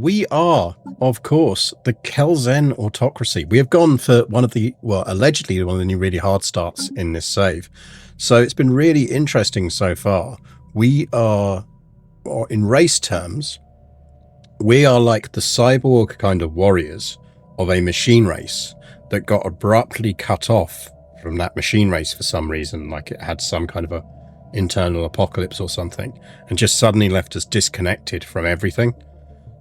We are, of course, the Kelzen autocracy. We have gone for one of the, well, allegedly one of the new really hard starts in this save. So it's been really interesting so far. We are, or in race terms, we are like the cyborg kind of warriors of a machine race that got abruptly cut off from that machine race for some reason, like it had some kind of a internal apocalypse or something, and just suddenly left us disconnected from everything.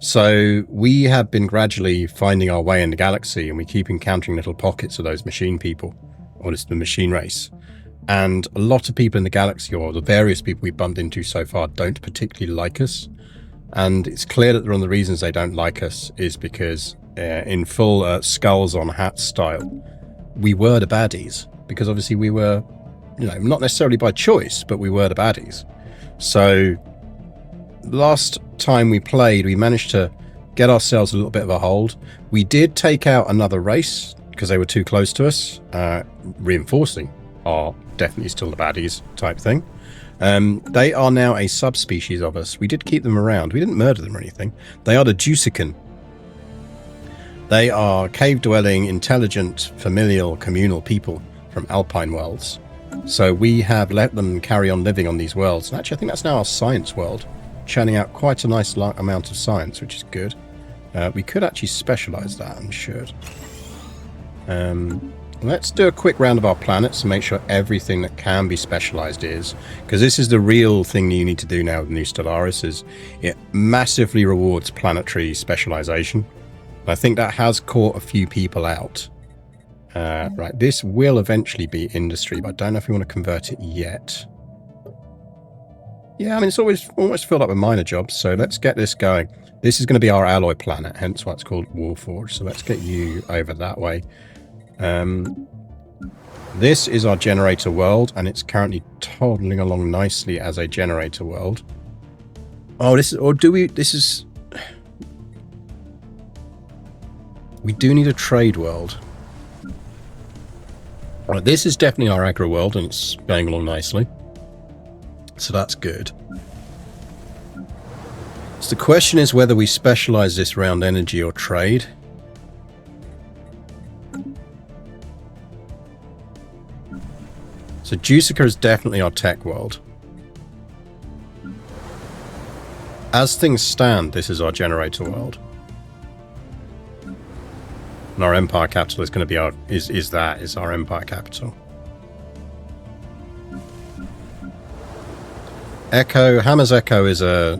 So we have been gradually finding our way in the galaxy, and we keep encountering little pockets of those machine people, or it's the machine race. And a lot of people in the galaxy, or the various people we bumped into so far, don't particularly like us. And it's clear that one of the reasons they don't like us is because in full skulls on hats style, we were the baddies. Because obviously we were, not necessarily by choice, but we were the baddies. So last time we played, we managed to get ourselves a little bit of a hold. We did take out another race because they were too close to us, reinforcing our definitely still the baddies type thing. They are now a subspecies of us. We did keep them around. We didn't murder them or anything. They are the Juicican. They are cave-dwelling, intelligent, familial, communal people from Alpine worlds. So we have let them carry on living on these worlds. And actually, I think that's now our science world, churning out quite a nice amount of science, which is good. We could actually specialize that, and should. Let's do a quick round of our planets and make sure everything that can be specialized is, because this is the real thing you need to do now with new Stellaris, is it massively rewards planetary specialization. I think that has caught a few people out. Right, this will eventually be industry, but I don't know if we want to convert it yet. Yeah, I mean, it's almost filled up with minor jobs, so let's get this going. This is going to be our alloy planet, hence why it's called Warforge, so let's get you over that way. This is our generator world, and it's currently toddling along nicely as a generator world. Oh, we do need a trade world. Right, this is definitely our agro world, and it's going along nicely. So that's good. So the question is whether we specialize this around energy or trade. So Juicica is definitely our tech world. As things stand, this is our generator world. And our empire capital is going to be our is our empire capital. Echo, Hammer's Echo is a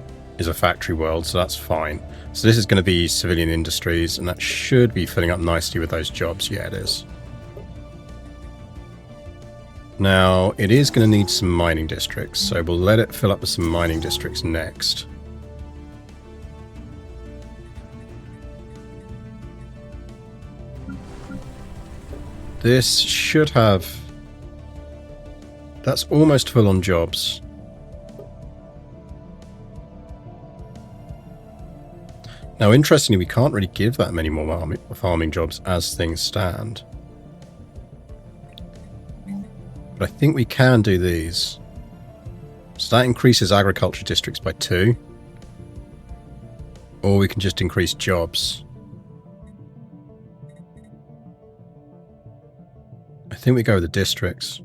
factory world, so that's fine. So this is going to be civilian industries, and that should be filling up nicely with those jobs. Yeah, it is. Now, it is going to need some mining districts, so we'll let it fill up with some mining districts next. This should have... That's almost full on jobs. Now, interestingly, we can't really give that many more farming jobs as things stand. But I think we can do these. So that increases agriculture districts by 2. Or we can just increase jobs. I think we go with the districts.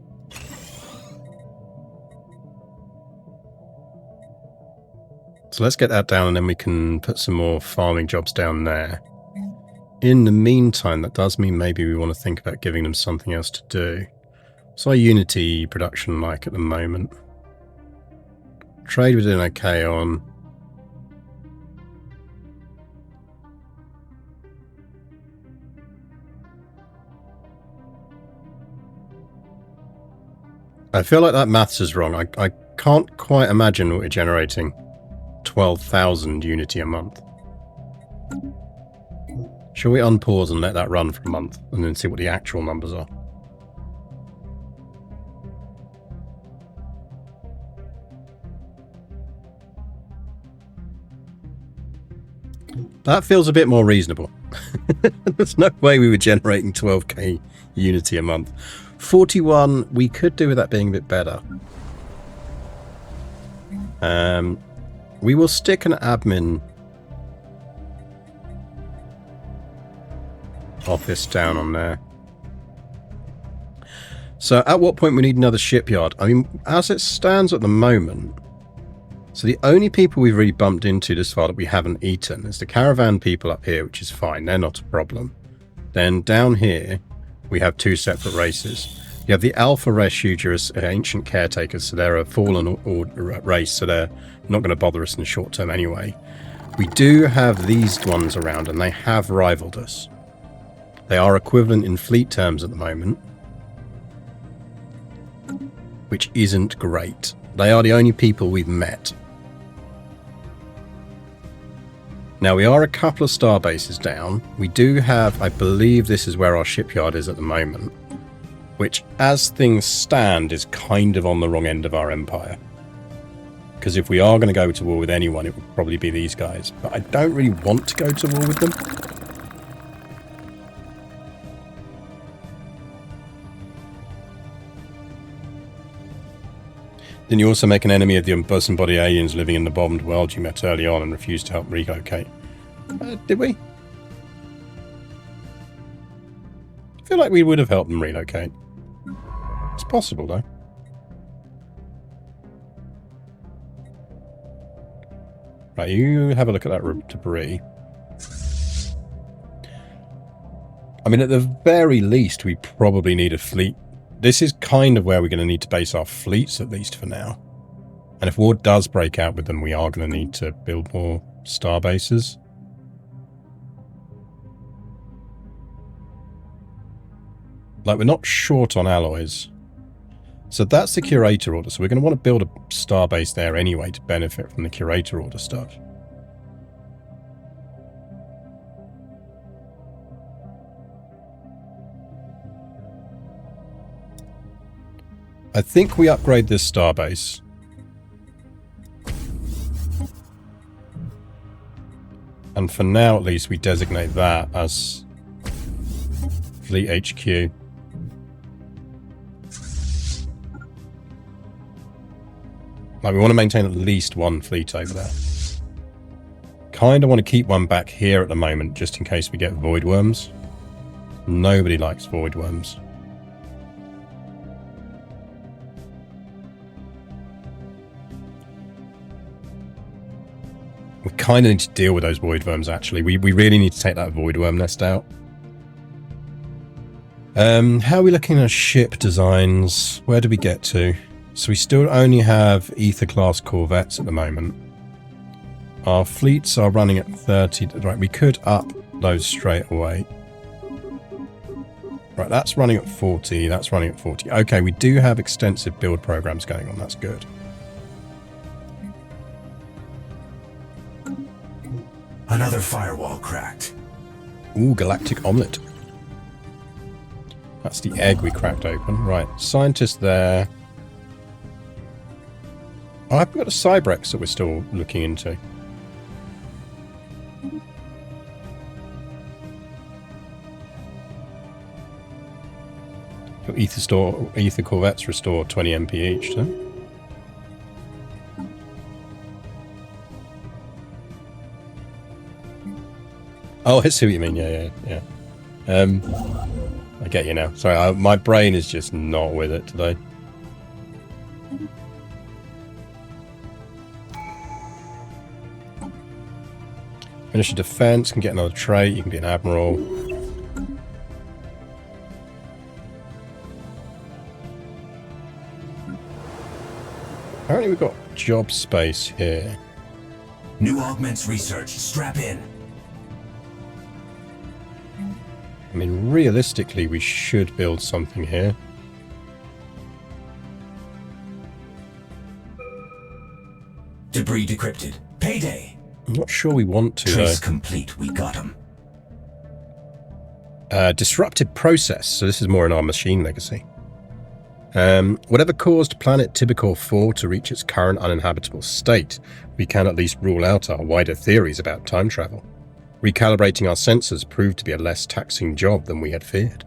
So let's get that down, and then we can put some more farming jobs down there. In the meantime, that does mean maybe we want to think about giving them something else to do. What's our Unity production like at the moment? Trade we're doing okay on. I feel like that maths is wrong. I can't quite imagine what we're generating 12,000 Unity a month. Shall we unpause and let that run for a month and then see what the actual numbers are? That feels a bit more reasonable. There's no way we were generating 12k Unity a month. 41, we could do with that being a bit better. We will stick an admin office down on there. So at what point we need another shipyard? I mean, as it stands at the moment, so the only people we've really bumped into this far that we haven't eaten is the caravan people up here, which is fine. They're not a problem. Then down here, we have two separate races. You have the Alpha Refuge as ancient caretakers, so they're a fallen race, so they're not going to bother us in the short term anyway. We do have these ones around, and they have rivaled us. They are equivalent in fleet terms at the moment, which isn't great. They are the only people we've met. Now, we are a couple of star bases down. We do have, I believe this is where our shipyard is at the moment, which, as things stand, is kind of on the wrong end of our empire. Because if we are going to go to war with anyone, it would probably be these guys. But I don't really want to go to war with them. Then you also make an enemy of the unbosomed body aliens living in the bombed world you met early on and refused to help relocate. Did we? I feel like we would have helped them relocate. It's possible, though. Right, you have a look at that debris. I mean, at the very least, we probably need a fleet. This is kind of where we're going to need to base our fleets, at least for now. And if war does break out with them, we are going to need to build more star bases. Like, we're not short on alloys. So that's the Curator Order. So we're going to want to build a star base there anyway to benefit from the Curator Order stuff. I think we upgrade this starbase. And for now, at least, we designate that as Fleet HQ. Like, we want to maintain at least one fleet over there. Kind of want to keep one back here at the moment, just in case we get void worms. Nobody likes void worms. We kind of need to deal with those void worms, actually. We really need to take that void worm nest out. How are we looking at ship designs? Where do we get to? So we still only have Ether-class corvettes at the moment. Our fleets are running at 30. Right, we could up those straight away. Right, that's running at 40. That's running at 40. Okay, we do have extensive build programs going on. That's good. Another firewall cracked. Ooh, galactic omelette. That's the egg we cracked open. Right, scientist there. Oh, I've got a Cybrex that we're still looking into. Ether corvettes restore 20 MP each, so. Oh, I see what you mean. Yeah. I get you now. Sorry, my brain is just not with it today. Finish a defense, can get another trait, you can be an admiral. Apparently we've got job space here. New augments researched. Strap in. I mean, realistically, we should build something here. Debris decrypted. Payday. I'm not sure we want to, Trace complete. We got him. Disrupted process. So this is more in our machine legacy. Whatever caused planet Tibicor 4 to reach its current uninhabitable state, we can at least rule out our wider theories about time travel. Recalibrating our sensors proved to be a less taxing job than we had feared.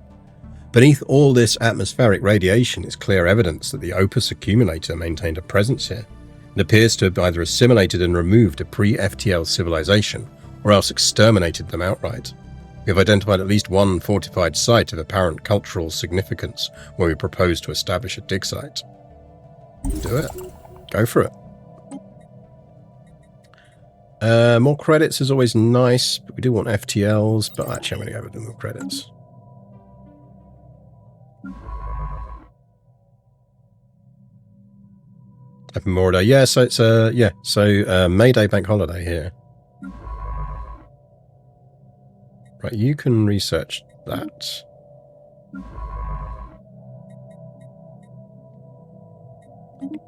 Beneath all this atmospheric radiation is clear evidence that the Opus accumulator maintained a presence here. It appears to have either assimilated and removed a pre-FTL civilization, or else exterminated them outright. We have identified at least one fortified site of apparent cultural significance where we propose to establish a dig site. Do it. Go for it. More credits is always nice, but we do want FTLs, but actually I'm going to go with the more credits. Open Memorial Day. Yeah, so it's May Day bank holiday here. Right, you can research that.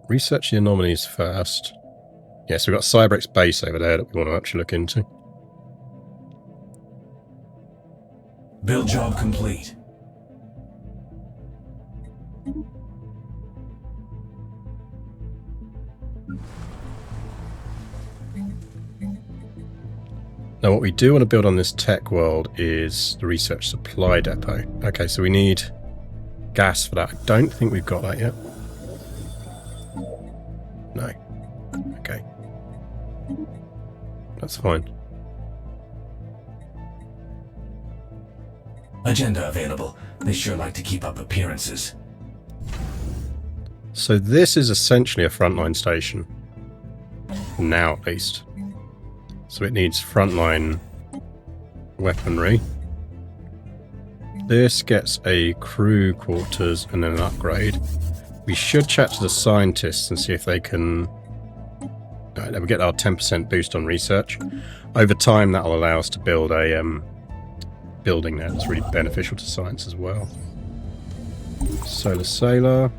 Research the anomalies first. Yeah, so we've got Cyberx base over there that we want to actually look into. Build job complete. Now what we do want to build on this tech world is the research supply depot. Okay, so we need gas for that. I don't think we've got that yet. No. Okay. That's fine. Agenda available. They sure like to keep up appearances. So this is essentially a frontline station. Now at least. So it needs frontline weaponry. This gets a crew quarters and then an upgrade. We should chat to the scientists and see if they can... we get our 10% boost on research. Over time that will allow us to build a building there that's really beneficial to science as well. Solar Sailor.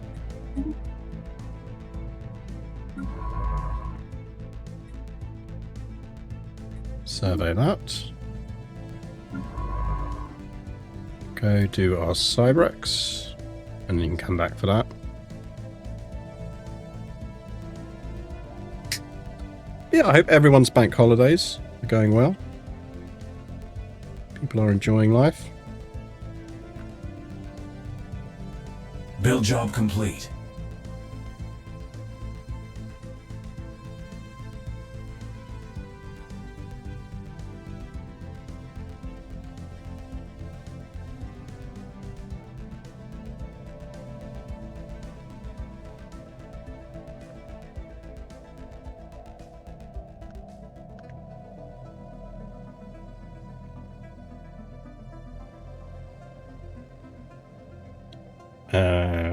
Survey that. Go do our Cyberx, and then you can come back for that. Yeah, I hope everyone's bank holidays are going well. People are enjoying life. Build job complete.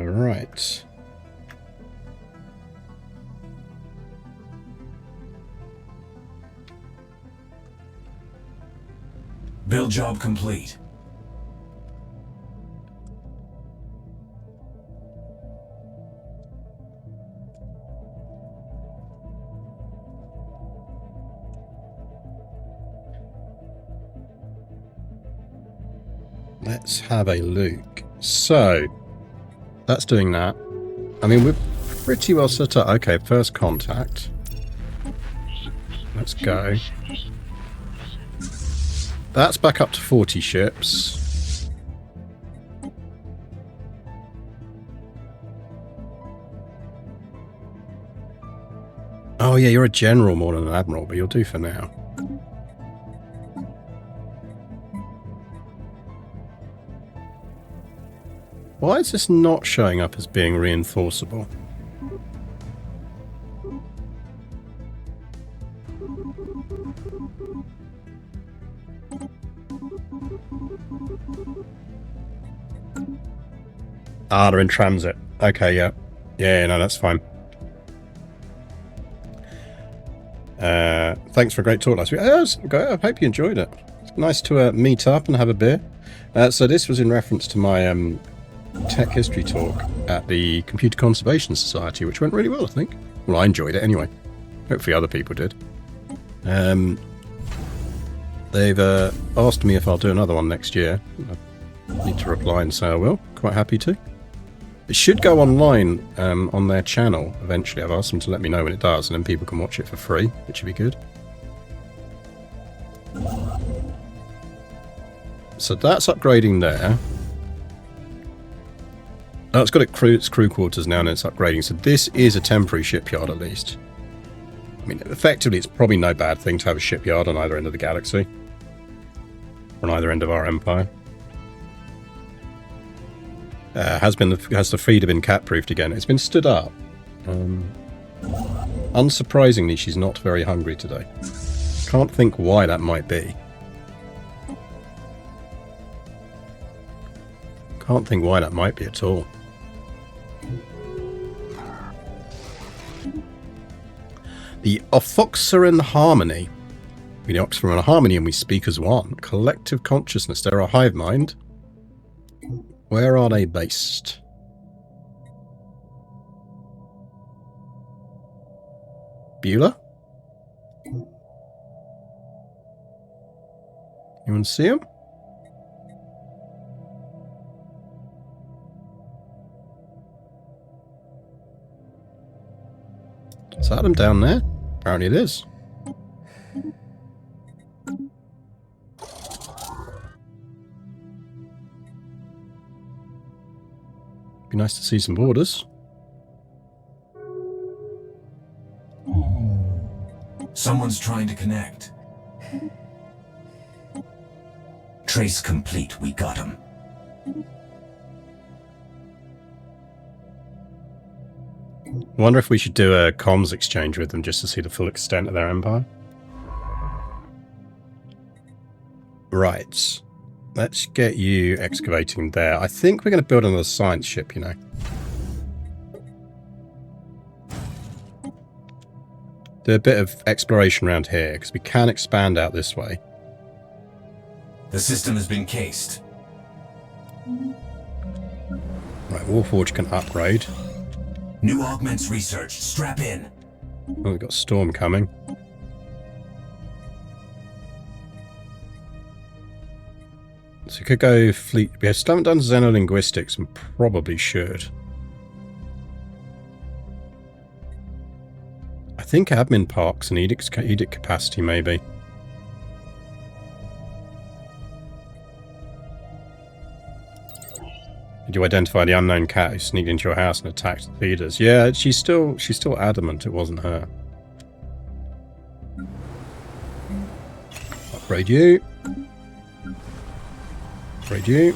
Right. Build job complete. Let's have a look. So, that's doing that. I mean, we're pretty well set up. Okay, first contact. Let's go. That's back up to 40 ships. Oh yeah, you're a general more than an admiral, but you'll do for now. Why is this not showing up as being reinforceable? Ah, they're in transit. Okay, yeah. Yeah, no, that's fine. Thanks for a great talk last week. I hope you enjoyed it. It's nice to meet up and have a beer. So this was in reference to my tech history talk at the Computer Conservation Society, which went really well, I think. Well, I enjoyed it anyway. Hopefully other people did. They've asked me if I'll do another one next year. I need to reply and say I will. Quite happy to. It should go online on their channel eventually. I've asked them to let me know when it does, and then people can watch it for free, which would be good. So that's upgrading there. Oh, it's got its crew quarters now and it's upgrading. So this is a temporary shipyard at least. I mean, effectively, it's probably no bad thing to have a shipyard on either end of the galaxy. on either end of our empire. Has the feeder been cat-proofed again? It's been stood up. Unsurprisingly, she's not very hungry today. Can't think why that might be. Can't think why that might be at all. The Ophoxeran Harmony. We know Oxford Harmony and we speak as one. Collective consciousness. They're a hive mind. Where are they based? Beulah? Anyone see him? Is that him down there? Apparently it is. Be nice to see some borders. Someone's trying to connect. Trace complete. We got him. I wonder if we should do a comms exchange with them just to see the full extent of their empire. Right. Let's get you excavating there. I think we're going to build another science ship, you know. Do a bit of exploration around here, because we can expand out this way. The system has been cased. Right, Warforge can upgrade. New augments researched. Strap in. Oh, we've got Storm coming. So we could go fleet. We still haven't done xenolinguistics and probably should. I think admin parks and edict capacity maybe. Did you identify the unknown cat who sneaked into your house and attacked the feeders? Yeah, she's still adamant it wasn't her. Upgrade you. Upgrade you.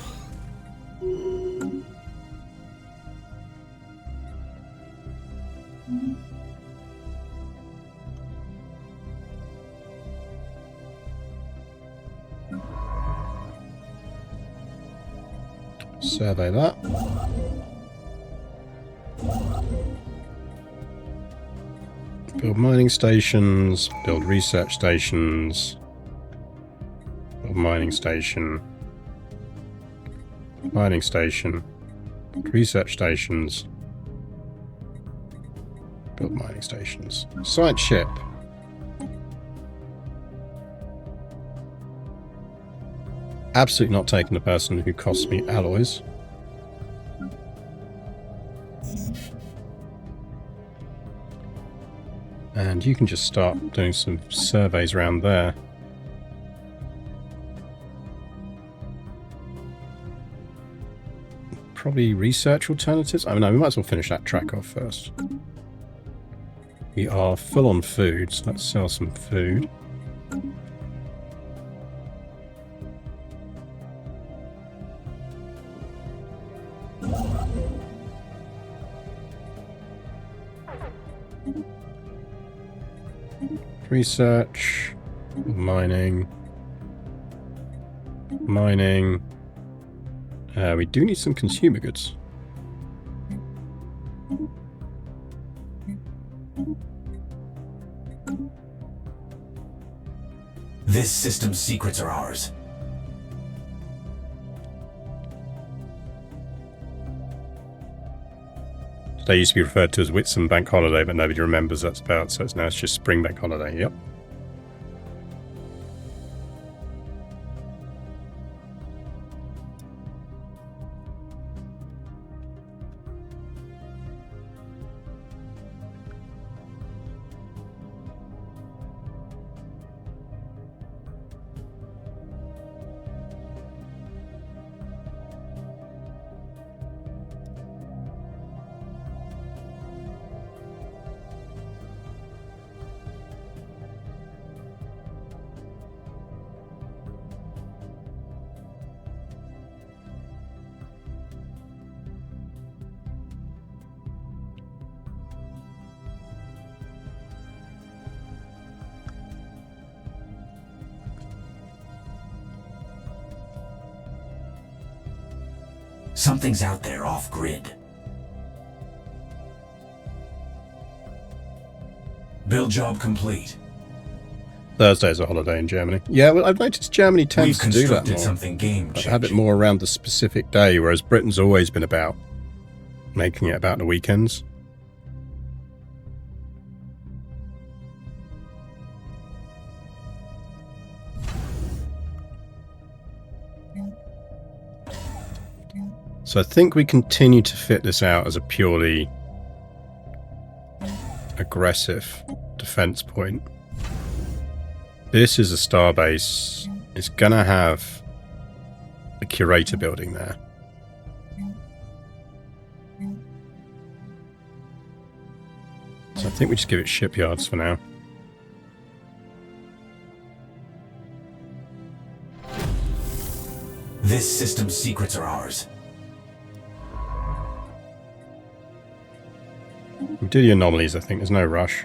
Survey that. Build mining stations, build research stations, build mining station, research stations, build mining stations. Science ship. Absolutely not taking the person who cost me alloys. And you can just start doing some surveys around there. Probably research alternatives. I mean, no, we might as well finish that track off first. We are full on food, so let's sell some food. Research, mining. We do need some consumer goods. This system's secrets are ours. Today used to be referred to as Whitsun Bank Holiday, but nobody remembers that's about, so it's just Spring Bank Holiday, yep. Something's out there off-grid. Build job complete. Thursday's a holiday in Germany. Yeah, well, I've noticed Germany tends to do that constructed more. something game-changing. Have it more around the specific day, whereas Britain's always been about making it about the weekends. So I think we continue to fit this out as a purely aggressive defense point. This is a starbase. It's gonna have a curator building there. So I think we just give it shipyards for now. This system's secrets are ours. We do the anomalies, I think. There's no rush.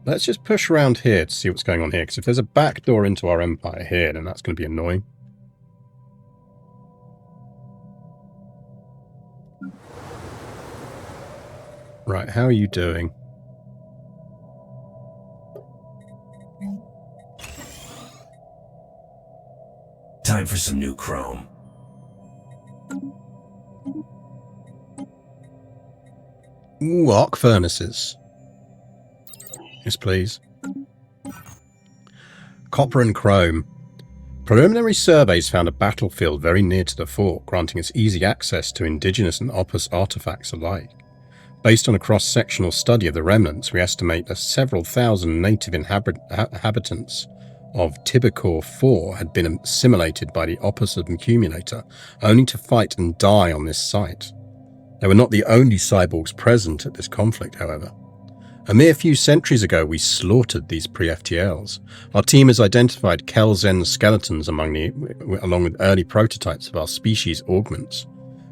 Let's just push around here to see what's going on here, because if there's a back door into our empire here, then that's going to be annoying. Right, how are you doing? Time for some new chrome. Ooh, arc furnaces. Yes, please. Copper and chrome. Preliminary surveys found a battlefield very near to the fort, granting us easy access to indigenous and opus artifacts alike. Based on a cross-sectional study of the remnants, we estimate that several thousand native inhabitants of Tibicor 4 had been assimilated by the opus accumulator, only to fight and die on this site. They were not the only cyborgs present at this conflict, however. A mere few centuries ago, we slaughtered these pre-FTLs. Our team has identified Kelzen skeletons along with early prototypes of our species augments.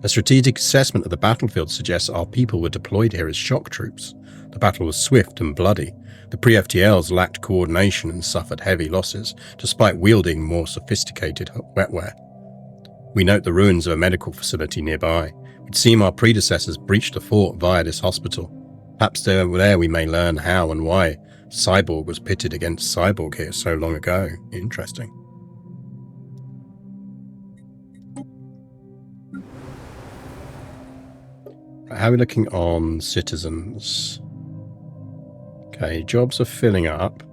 A strategic assessment of the battlefield suggests our people were deployed here as shock troops. The battle was swift and bloody. The pre-FTLs lacked coordination and suffered heavy losses, despite wielding more sophisticated wetware. We note the ruins of a medical facility nearby. It would seem our predecessors breached the fort via this hospital. Perhaps there we may learn how and why Cyborg was pitted against Cyborg here so long ago. Interesting. How are we looking on citizens? Okay, jobs are filling up.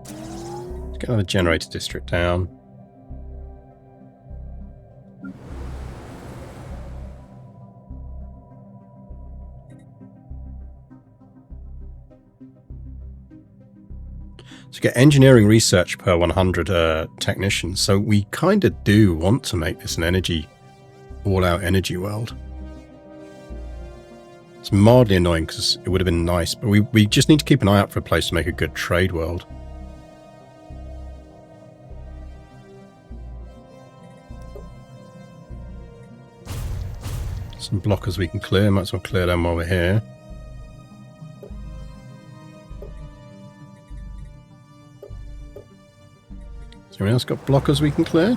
Let's get another generator district down. To get engineering research per 100 technicians, so we kind of do want to make this an all-out energy world. It's mildly annoying because it would have been nice, but we just need to keep an eye out for a place to make a good trade world. Some blockers we can clear, might as well clear them while we're here. Anyone else got blockers we can clear?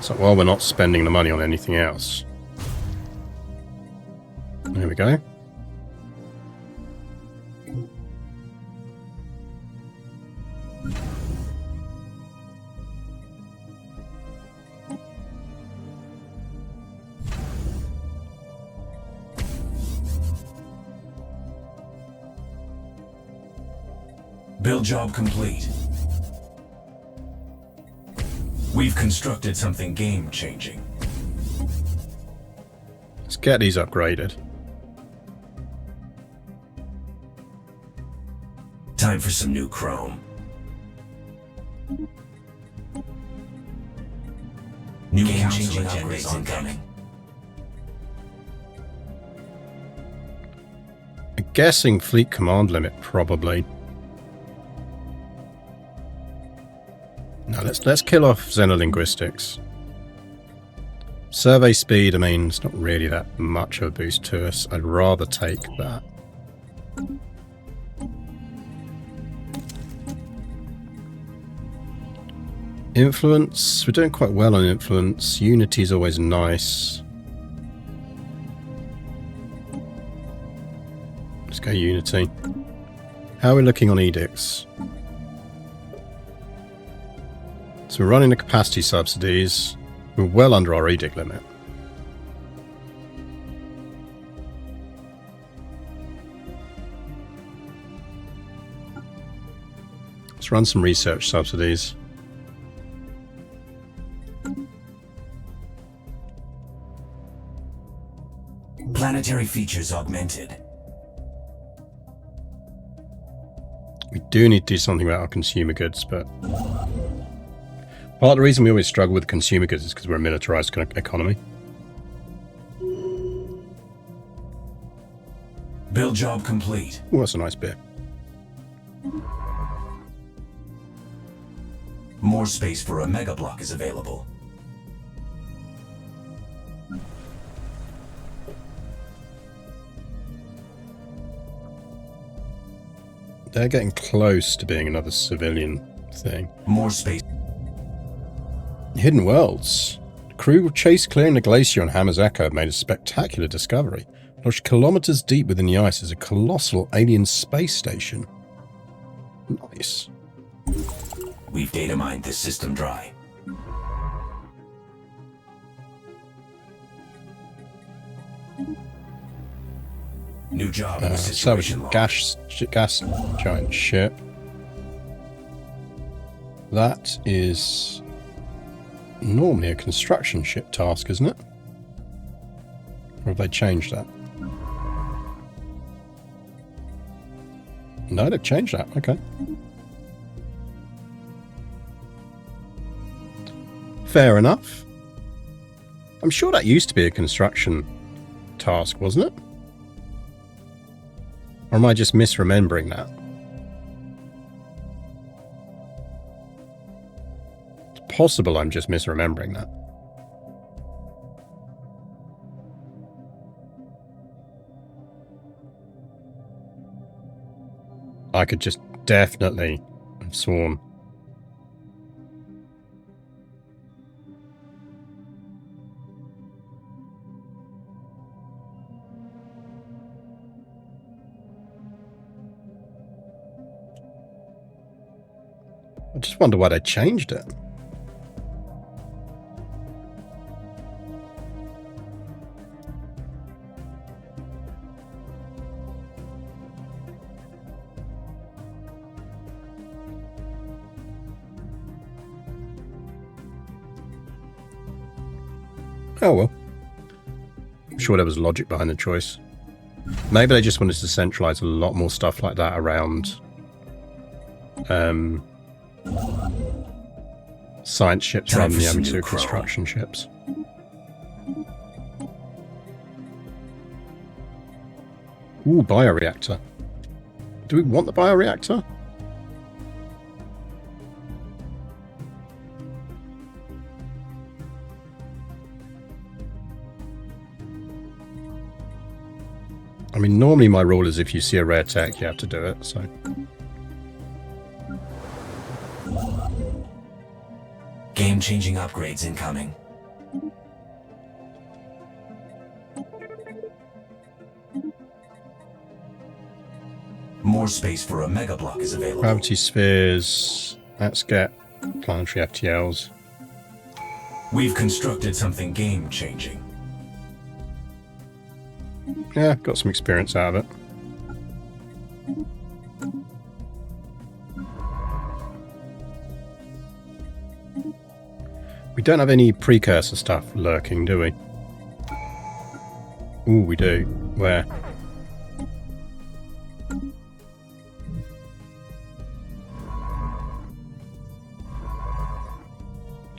So while we're not spending the money on anything else. There we go. Build job complete. We've constructed something game-changing. Let's get these upgraded. Time for some new chrome. New Game-changing upgrades incoming. I'm guessing fleet command limit, probably. No, let's kill off xenolinguistics. Survey speed, I mean, it's not really that much of a boost to us. I'd rather take that. Influence, we're doing quite well on influence. Unity is always nice. Let's go Unity. How are we looking on edicts? So we're running the capacity subsidies. We're well under our edict limit. Let's run some research subsidies. Planetary features augmented. We do need to do something about our consumer goods, but part of the reason we always struggle with consumer goods is because we're a militarized economy. Build job complete. Oh, that's a nice bit. More space for a mega block is available. They're getting close to being another civilian thing. More space. Hidden worlds. The crew chased clearing the glacier on Hammer's Echo have made a spectacular discovery. Lodged kilometers deep within the ice is a colossal alien space station. Nice. We've data mined this system dry. New job in the situation log. gas giant ship. That is normally a construction ship task, isn't it? Or have they changed that? No, they've changed that. Okay. Fair enough. I'm sure that used to be a construction task, wasn't it? Or am I just misremembering that? It's possible I'm just misremembering that. I could just definitely have sworn. I just wonder why they changed it. Oh well. I'm sure there was logic behind the choice. Maybe they just wanted to centralize a lot more stuff like that around science ships rather than having to construction ships. Ooh, bioreactor. Do we want the bioreactor? I mean, normally my rule is if you see a rare tech, you have to do it, so... Game-changing upgrades incoming. More space for a mega block is available. Gravity spheres. Let's get planetary FTLs. We've constructed something game-changing. Yeah, got some experience out of it. We don't have any precursor stuff lurking, do we? Ooh, we do. Where?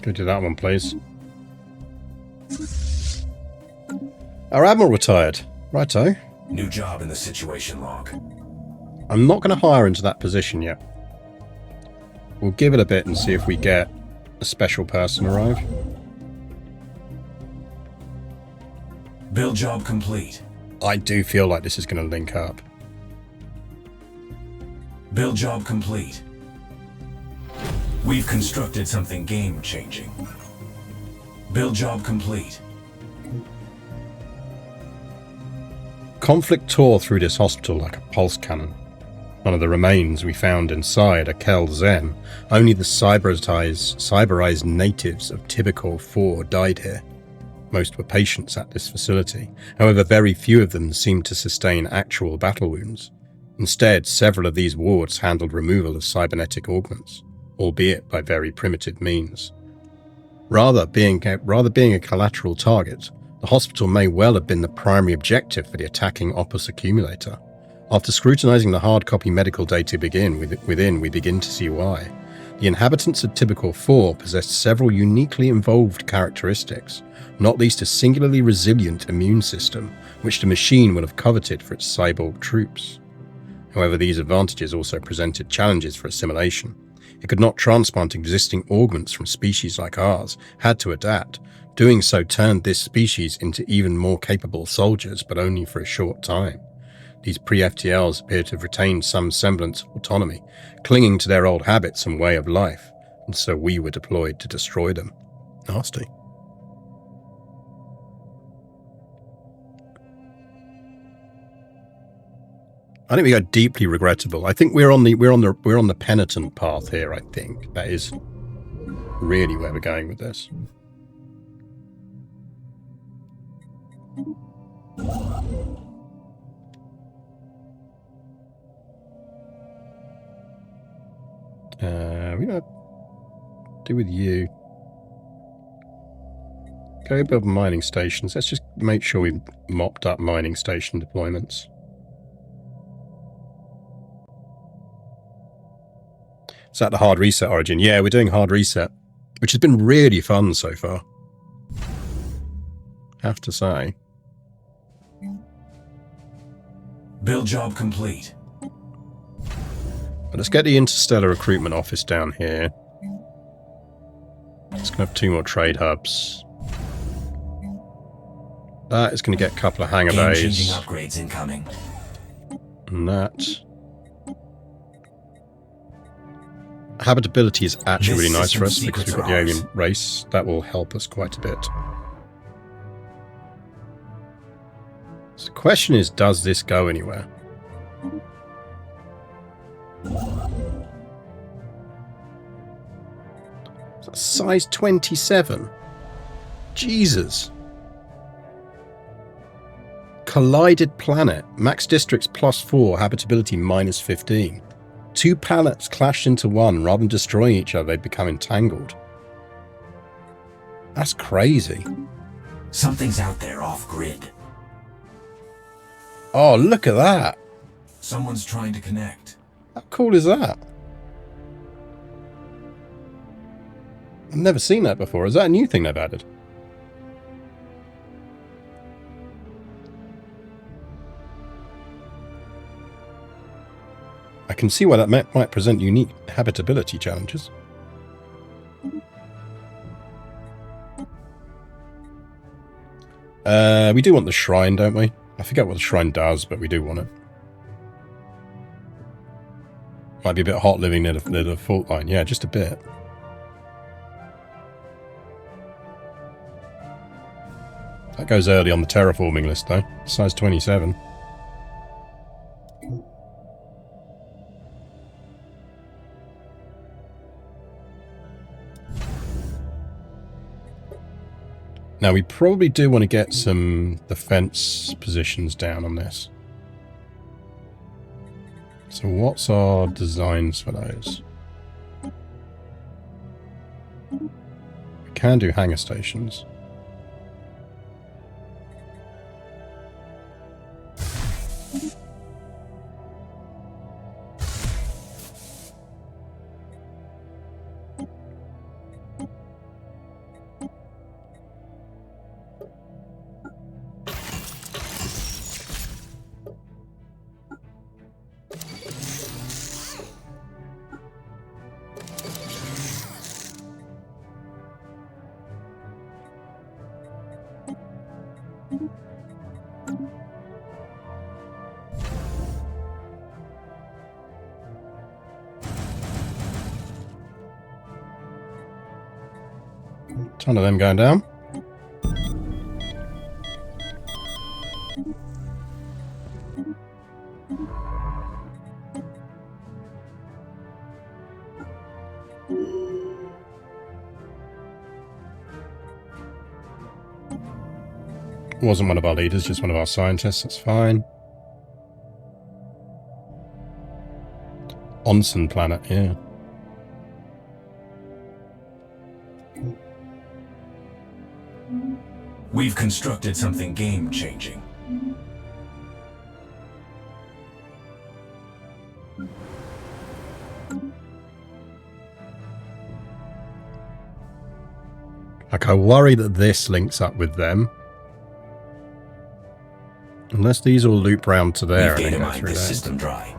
Go to that one, please. Our Admiral retired. Righto. New job in the situation log. I'm not going to hire into that position yet. We'll give it a bit and see if we get a special person arrive. Build job complete. I do feel like this is going to link up. Build job complete. We've constructed something game-changing. Build job complete. Conflict tore through this hospital like a pulse cannon. None of the remains we found inside are Kel-Zen. Only the cyberized natives of Tibicor 4 died here. Most were patients at this facility. However, very few of them seemed to sustain actual battle wounds. Instead, several of these wards handled removal of cybernetic augments, albeit by very primitive means. Rather being a collateral target, the hospital may well have been the primary objective for the attacking Opus accumulator. After scrutinizing the hard copy medical data within, we begin to see why. The inhabitants of Tibicor 4 possessed several uniquely involved characteristics, not least a singularly resilient immune system, which the machine would have coveted for its cyborg troops. However, these advantages also presented challenges for assimilation. It could not transplant existing augments from species like ours, had to adapt. Doing so turned this species into even more capable soldiers, but only for a short time. These pre-FTLs appear to have retained some semblance of autonomy, clinging to their old habits and way of life, and so we were deployed to destroy them. Nasty. I think we go deeply regrettable. I think we're on the penitent path here. I think that is really where we're going with this. We're gonna do with you. Go build mining stations. Let's just make sure we've mopped up mining station deployments. Is that the hard reset origin? Yeah, we're doing hard reset, which has been really fun so far. Have to say. Build job complete. Let's get the interstellar recruitment office down here. It's going to have 2 more trade hubs. That is going to get a couple of hangar bays. Game-changing upgrades incoming. And that. Habitability is actually really nice for us because we've got the alien race. That will help us quite a bit. So the question is, does this go anywhere? Size 27. Jesus. Collided planet. Max districts +4. Habitability -15. 2 planets clashed into one. Rather than destroying each other, they become entangled. That's crazy. Something's out there off-grid. Oh, look at that. Someone's trying to connect. How cool is that? I've never seen that before. Is that a new thing they've added? I can see why that might present unique habitability challenges. We do want the shrine, don't we? I forget what the shrine does, but we do want it. Might be a bit hot living near the fault line. Yeah, just a bit. That goes early on the terraforming list, though. Size 27. Now, we probably do want to get some defense positions down on this. So what's our designs for those? We can do hangar stations. Ton of them going down. Wasn't one of our leaders, just one of our scientists. That's fine. Onsen planet, yeah. We've constructed something game-changing. Like, I worry that this links up with them. Unless these all loop round to there and then go through this there. system dry.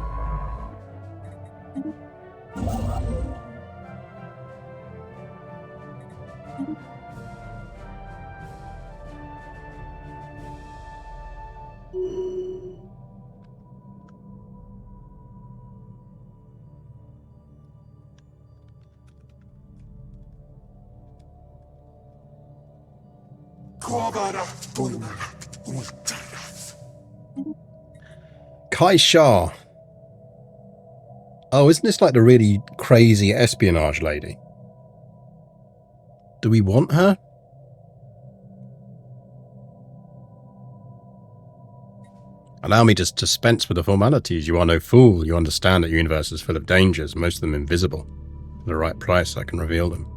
Kai Shah. Oh, isn't this like the really crazy espionage lady? Do we want her? Allow me to dispense with the formalities. You are no fool. You understand that the universe is full of dangers, most of them invisible. For the right price, I can reveal them.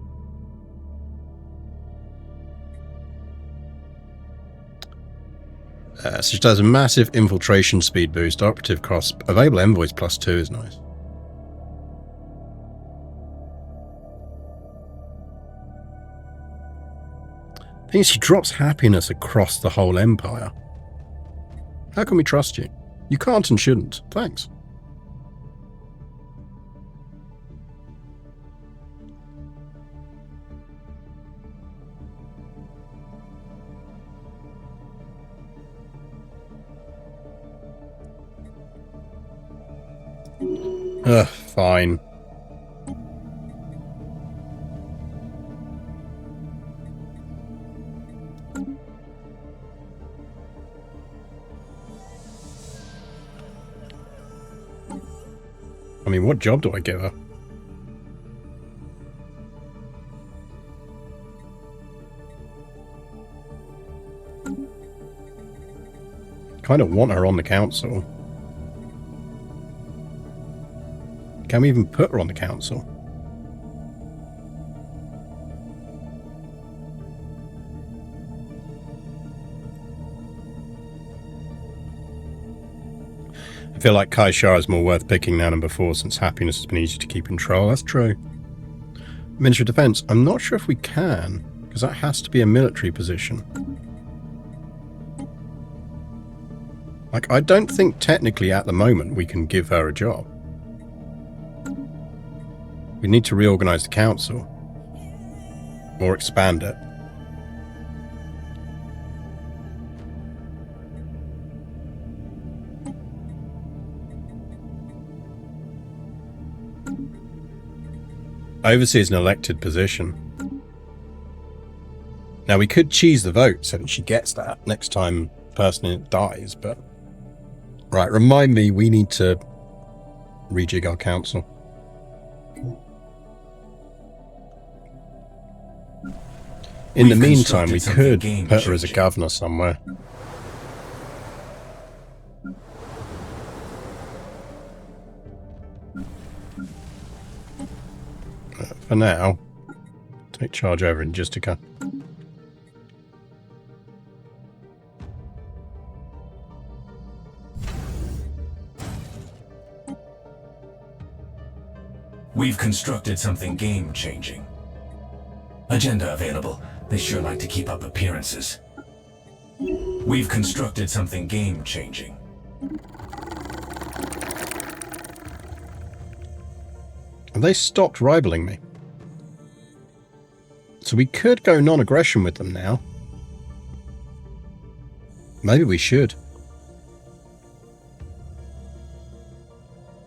So she does a massive infiltration speed boost, operative cost, available envoys +2 is nice. I think she drops happiness across the whole empire. How can we trust you? You can't and shouldn't. Thanks. Ugh, fine. I mean, what job do I give her? Kind of want her on the council. Can we even put her on the council? I feel like Kai Shah is more worth picking now than before, since happiness has been easy to keep in control. That's true. Ministry of Defense, I'm not sure if we can, because that has to be a military position. Like, I don't think technically at the moment we can give her a job. We need to reorganize the council. Or expand it. Overseer is an elected position. Now we could cheese the vote so that she gets that next time the person in it dies, but... Right, remind me, we need to rejig our council. In the meantime, we could put her as a governor somewhere. For now, take charge over in Justica. We've constructed something game-changing. Agenda available. They sure like to keep up appearances. We've constructed something game-changing. And they stopped rivaling me. So we could go non-aggression with them now. Maybe we should.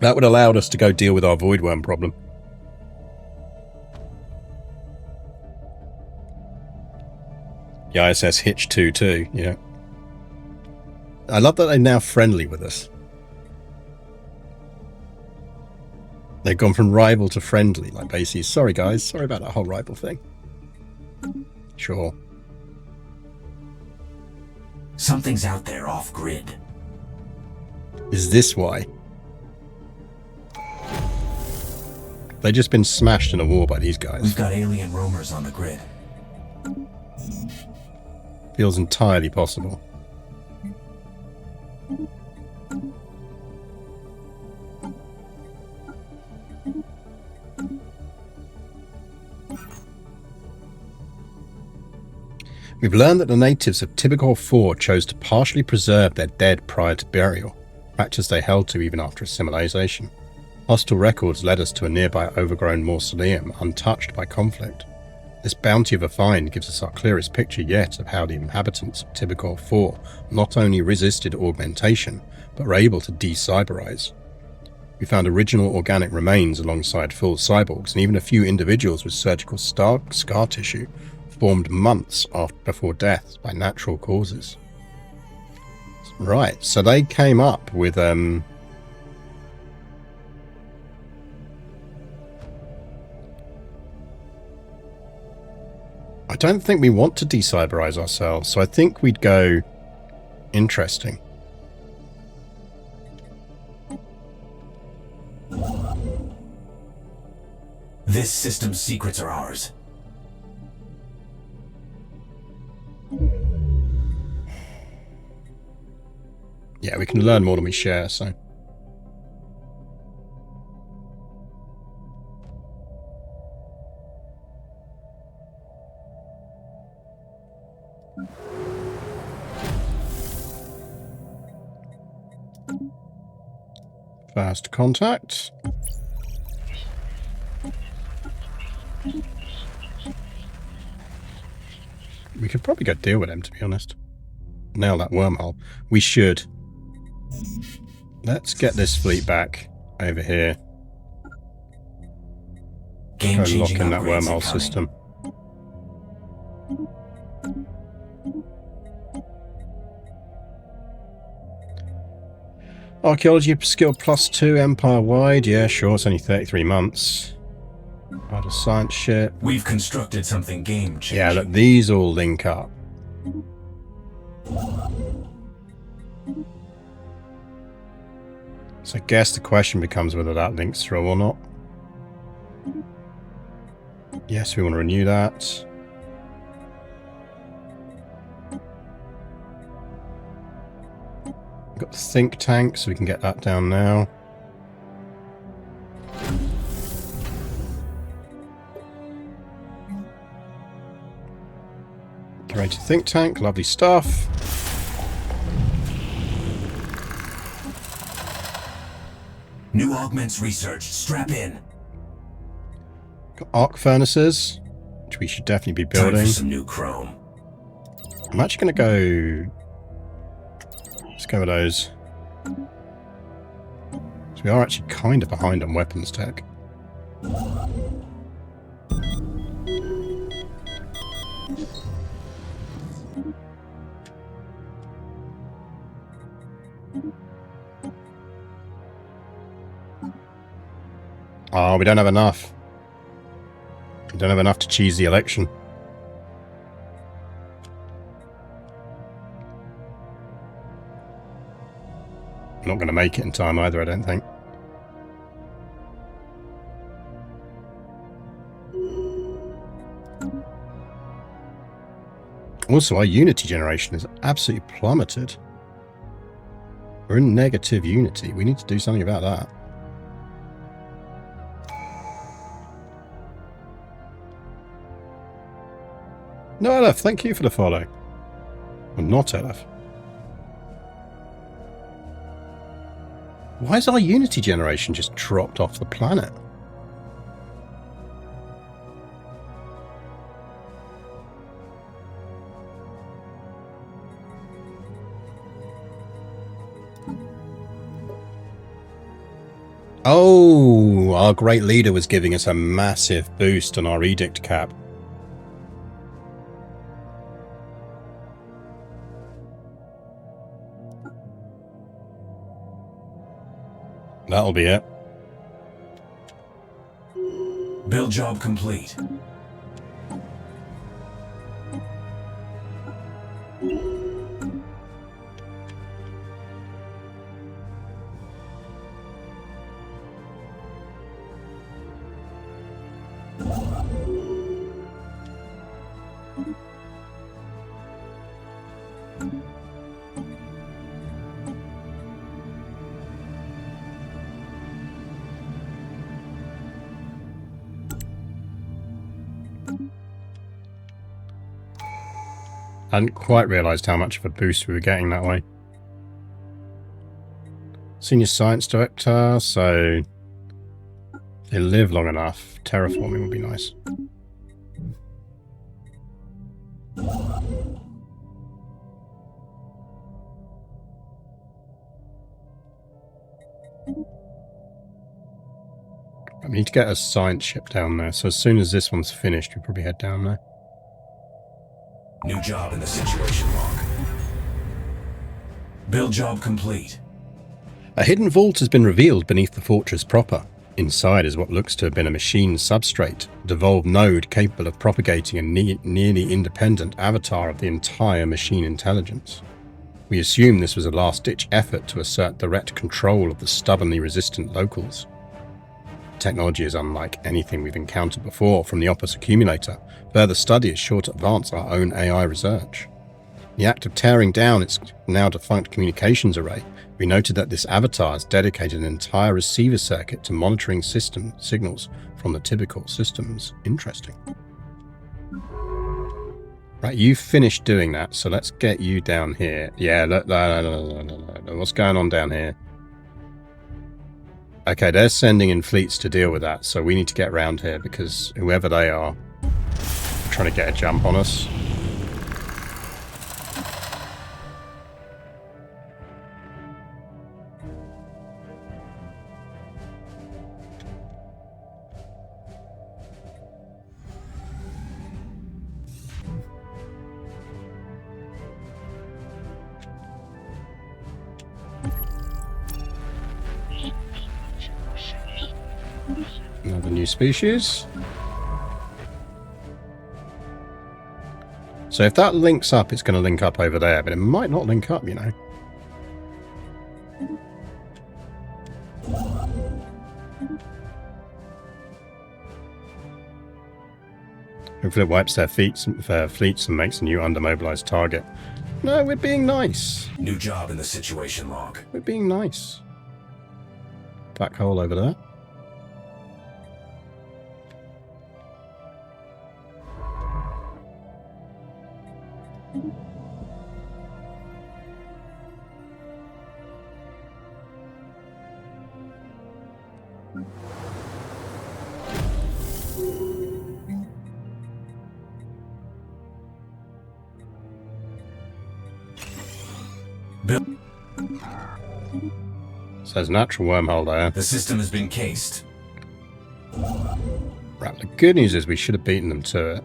That would allow us to go deal with our void worm problem. The ISS Hitch 2 too, yeah. I love that they're now friendly with us. They've gone from rival to friendly, like basically, sorry guys, sorry about that whole rival thing. Sure. Something's out there off-grid. Is this why? They've just been smashed in a war by these guys. We've got alien roamers on the grid. Feels entirely possible. We've learned that the natives of Tibicor 4 chose to partially preserve their dead prior to burial, practice they held to even after assimilation. Hostile records led us to a nearby overgrown mausoleum untouched by conflict. This bounty of a find gives us our clearest picture yet of how the inhabitants of Tibicor 4 not only resisted augmentation, but were able to de-cyberize. We found original organic remains alongside full cyborgs and even a few individuals with surgical scar tissue formed months before death by natural causes. Right, so they came up with I don't think we want to de-cyberize ourselves, so I think we'd go interesting. This system's secrets are ours. Yeah, we can learn more than we share, so. Fast contact. We could probably go deal with him, to be honest. Nail that wormhole. We should. Let's get this fleet back over here. Go lock in that wormhole system. Archaeology skill +2 empire-wide. Yeah, sure, it's only 33 months. Part of science ship. We've constructed something game-changing. Yeah, look, these all link up. So I guess the question becomes whether that links through or not. Yes, we want to renew that. We've got the think tank, so we can get that down now. Curated think tank, lovely stuff. New augments researched. Strap in. Got arc furnaces, which we should definitely be building. Time for some new chrome. I'm actually going to go... Let's go with those. So we are actually kind of behind on weapons tech. Oh, we don't have enough. We don't have enough to cheese the election. I'm not going to make it in time either, I don't think. Also, our unity generation is absolutely plummeted. We're in negative unity. We need to do something about that. No, Elef, thank you for the follow. Well, not Elef. Why has our unity generation just dropped off the planet? Oh, our great leader was giving us a massive boost on our edict cap. That'll be it. Build job complete. I hadn't quite realised how much of a boost we were getting that way. Senior Science Director, so if they live long enough, terraforming would be nice. I need to get a science ship down there, so as soon as this one's finished, we'll probably head down there. New job in the situation log. Build job complete. A hidden vault has been revealed beneath the fortress proper. Inside is what looks to have been a machine substrate, a devolved node capable of propagating a nearly independent avatar of the entire machine intelligence. We assume this was a last-ditch effort to assert direct control of the stubbornly resistant locals. Technology is unlike anything we've encountered before from the Opus accumulator. Further study is sure to advance our own AI research. In the act of tearing down its now defunct communications array, we noted that this avatar has dedicated an entire receiver circuit to monitoring system signals from the typical systems. Interesting. Right, you finished doing that, so let's get you down here. Yeah, no. What's going on down here? Okay, they're sending in fleets to deal with that, so we need to get around here because whoever they are trying to get a jump on us. Another new species. So if that links up, it's going to link up over there, but it might not link up, you know. Hopefully it wipes their fleets and makes a new undermobilized target. No, we're being nice. New job in the situation log. We're being nice. Black hole over there. Says natural wormhole there. The system has been cased. Right, the good news is we should have beaten them to it.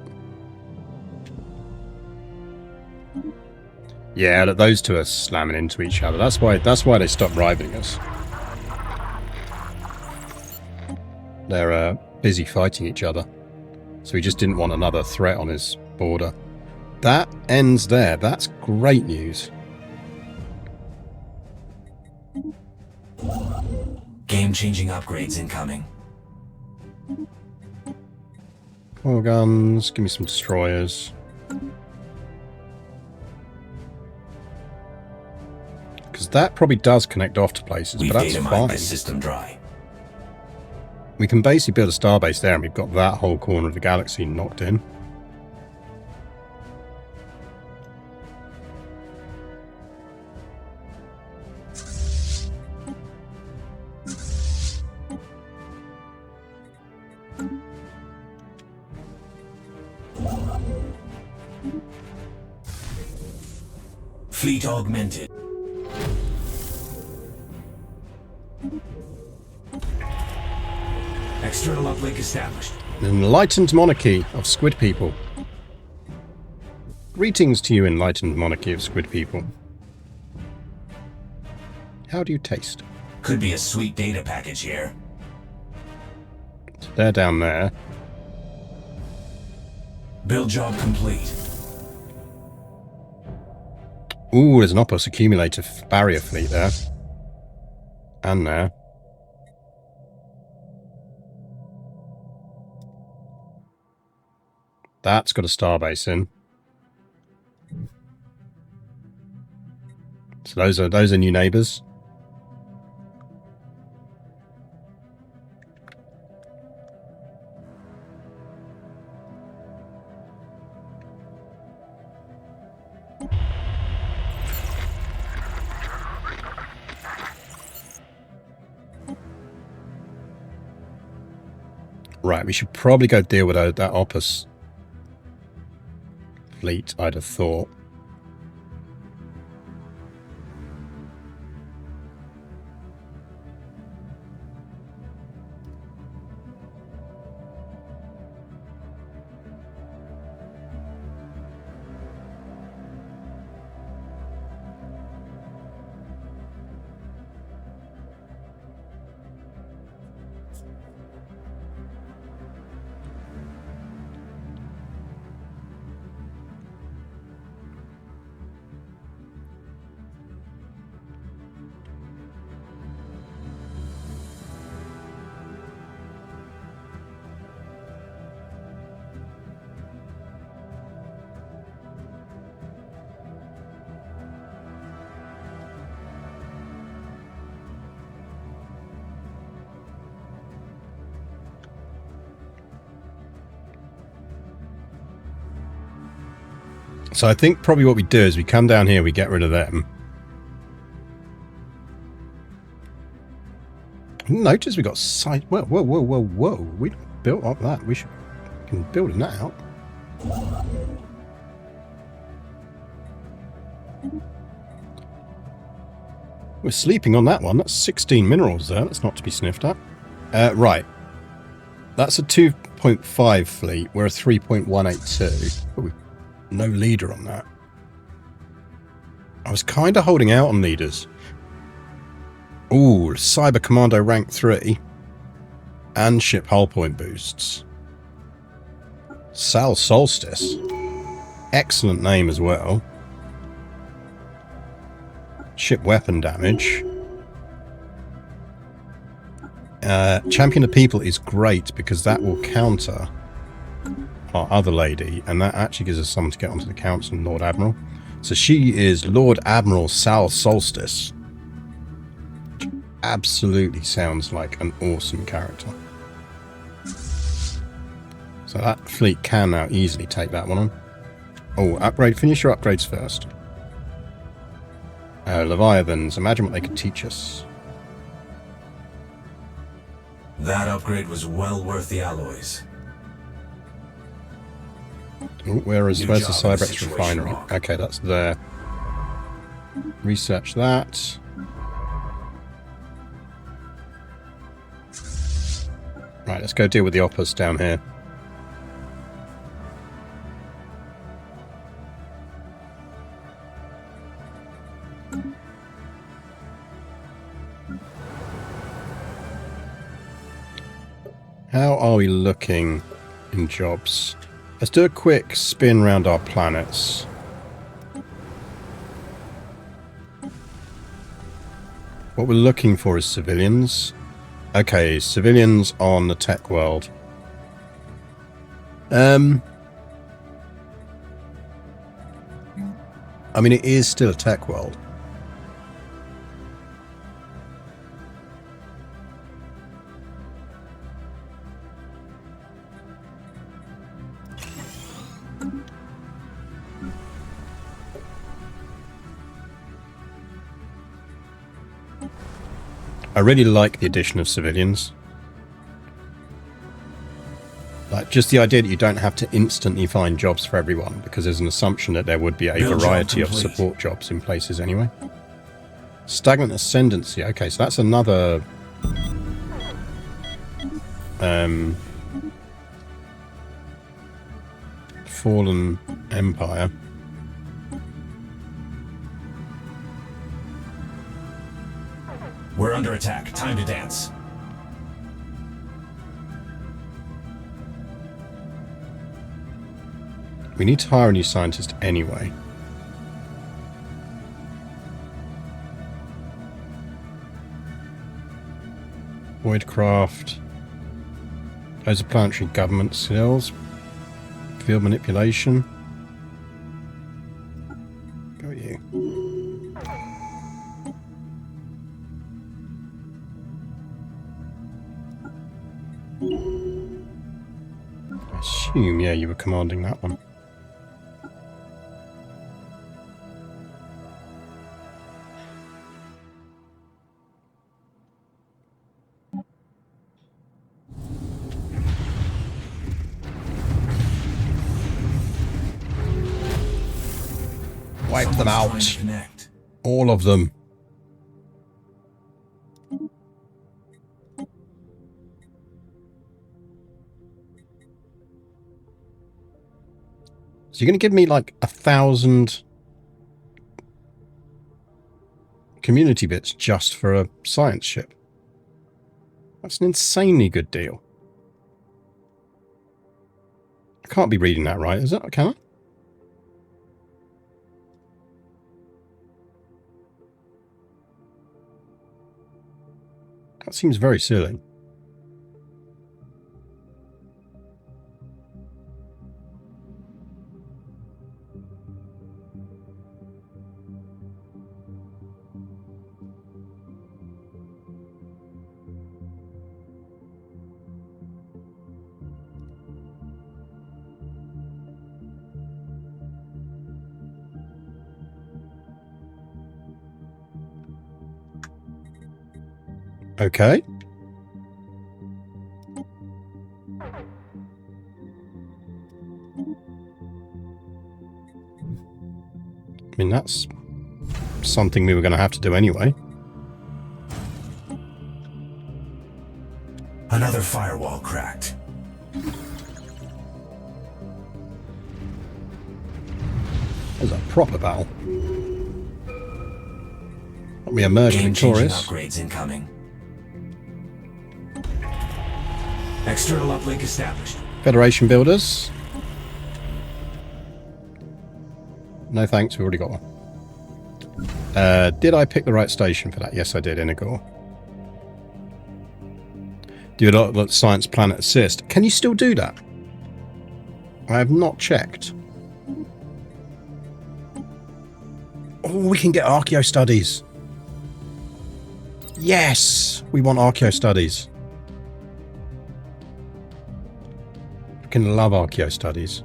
Yeah, look, those two are slamming into each other. That's why they stopped rivaling us. They're busy fighting each other. So he just didn't want another threat on his border. That ends there. That's great news. Game-changing upgrades incoming. More guns. Give me some destroyers. Because that probably does connect off to places, but that's fine. This system dry. We can basically build a starbase there, and we've got that whole corner of the galaxy knocked in. Fleet augmented. External uplink established. An enlightened monarchy of squid people. Greetings to you, enlightened monarchy of squid people. How do you taste? Could be a sweet data package here. So they're down there. Build job complete. Ooh, there's an Opus accumulator barrier fleet there. And there. That's got a starbase in. So those are new neighbours. Right, we should probably go deal with that Opus fleet, I'd have thought. So I think probably what we do is we come down here, we get rid of them. Notice we got side. Whoa, whoa, whoa, whoa, whoa. We built up that. We should can build that out. We're sleeping on that one. That's 16 minerals there. That's not to be sniffed at. Right. That's a 2.5 fleet. We're a 3.182. Oh, no leader on that. I was kind of holding out on leaders. Ooh, Cyber Commando rank 3. And ship hull point boosts. Sal Solstice. Excellent name as well. Ship weapon damage. Champion of People is great because that will counter our other lady, and that actually gives us someone to get onto the council, Lord Admiral. So she is Lord Admiral Sal Solstice. Which absolutely sounds like an awesome character. So that fleet can now easily take that one on. Oh, upgrade. Finish your upgrades first. Leviathans. Imagine what they could teach us. That upgrade was well worth the alloys. Ooh, where's the Cyberx refinery? Rock. Okay, that's there. Research that. Right, let's go deal with the Opus down here. How are we looking in jobs? Let's do a quick spin around our planets. What we're looking for is civilians. Okay, civilians on the tech world. I mean, it is still a tech world. I really like the addition of civilians. Like, just the idea that you don't have to instantly find jobs for everyone, because there's an assumption that there would be a variety of support jobs in places anyway. Stagnant ascendancy. Okay, so that's another... fallen empire. We're under attack. Time to dance. We need to hire a new scientist anyway. Voidcraft. Those are planetary government skills. Field manipulation. Go you. I assume, yeah, you were commanding that one. Wipe them out. All of them. So you're going to give me like 1,000 community bits just for a science ship? That's an insanely good deal. I can't be reading that right, is it? Can I? That seems very silly. Okay. I mean, that's something we were going to have to do anyway. Another firewall cracked. There's a proper battle. We emerged victorious. Upgrades incoming. External uplink established. Federation builders. No thanks, we've already got one. Did I pick the right station for that? Yes, I did, Inagor. Do a lot of science planet assist. Can you still do that? I have not checked. Oh, we can get archaeo studies. Yes, we want archaeo studies. Freaking love archaeo studies.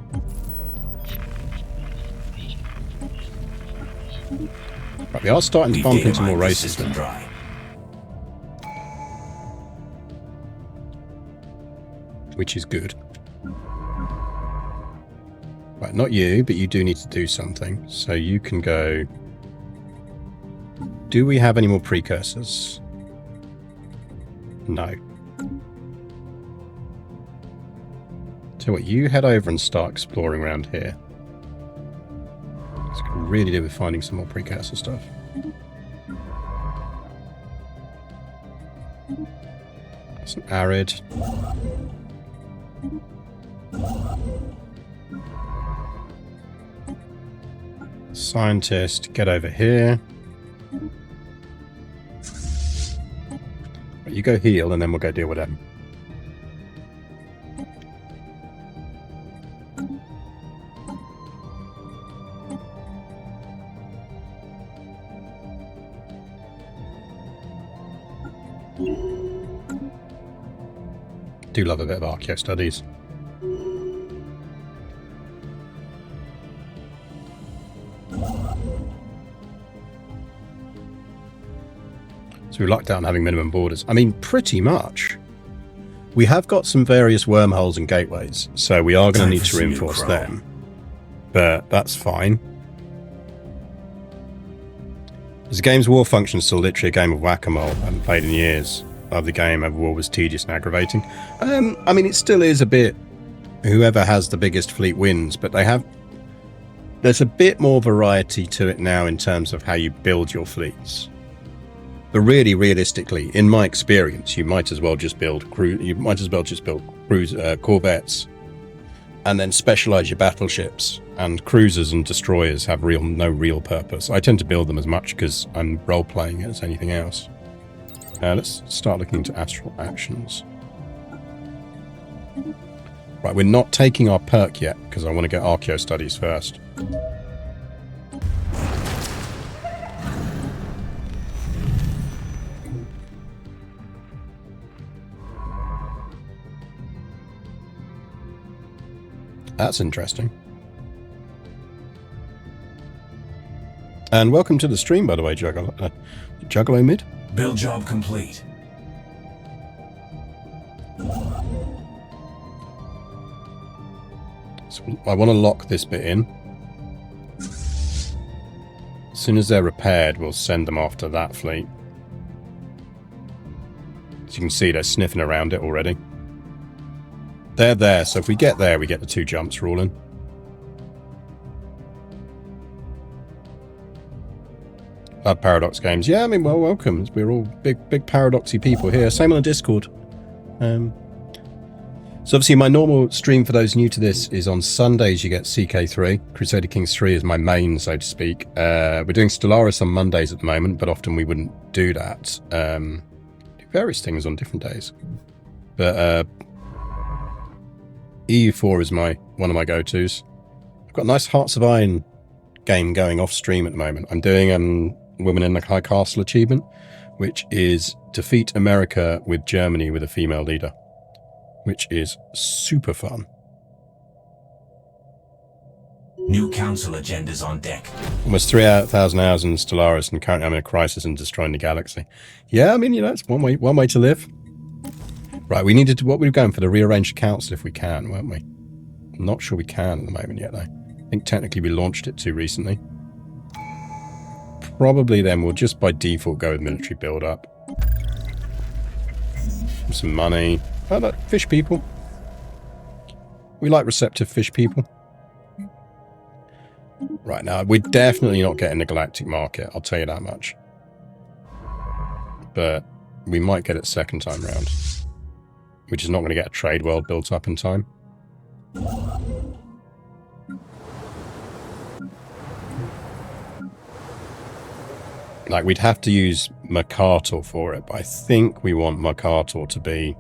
Right, we are starting to bump into more races now. Which is good. Right, not you, but you do need to do something. So you can go... Do we have any more precursors? No. So what, you head over and start exploring around here. This could really do with finding some more precursor stuff. It's an arid. Scientist, get over here. You go heal and then we'll go deal with them. Do love a bit of archaeo studies. So we lucked out on having minimum borders. I mean, pretty much. We have got some various wormholes and gateways, so we are going to need to reinforce them. But that's fine. As the game's war function is still literally a game of whack-a-mole. I haven't played in years. Love the game, overall was tedious and aggravating. I mean, it still is a bit whoever has the biggest fleet wins, but there's a bit more variety to it now in terms of how you build your fleets. But really, realistically, in my experience, you might as well just build corvettes, and then specialize your battleships. And cruisers and destroyers have no real purpose. I tend to build them as much because I'm role playing it as anything else. Let's start looking into astral actions. Right, we're not taking our perk yet because I want to get archaeo studies first. That's interesting. And welcome to the stream, by the way, Juggalo Mid. Build job complete. So I want to lock this bit in. As soon as they're repaired, we'll send them off to that fleet. As you can see, they're sniffing around it already. They're there, so if we get there, we get the 2 jumps rolling. Love Paradox games. Yeah, I mean, well, welcome. We're all big Paradoxy people here. Same on the Discord. So obviously my normal stream for those new to this is on Sundays. You get CK3. Crusader Kings 3 is my main, so to speak. We're doing Stellaris on Mondays at the moment, but often we wouldn't do that. Do various things on different days. But EU4 is one of my go-tos. I've got a nice Hearts of Iron game going off stream at the moment. I'm doing Women in the High Castle achievement, which is defeat America with Germany with a female leader, which is super fun. New council agendas on deck. Almost 3,000 hours in Stellaris, and currently I'm in a crisis and destroying the galaxy. Yeah, I mean, you know, it's one way to live. Right, we needed to, what we were going for the rearranged council if we can, weren't we? I'm not sure we can at the moment yet, though. I think technically we launched it too recently. Probably then we'll just by default go with military build-up. Some money. Oh, look, fish people. We like receptive fish people. Right, now, we're definitely not getting the galactic market, I'll tell you that much. But we might get it second time round. Which is not going to get a trade world built up in time. Like, we'd have to use Mercator for it, but I think we want Mercator to be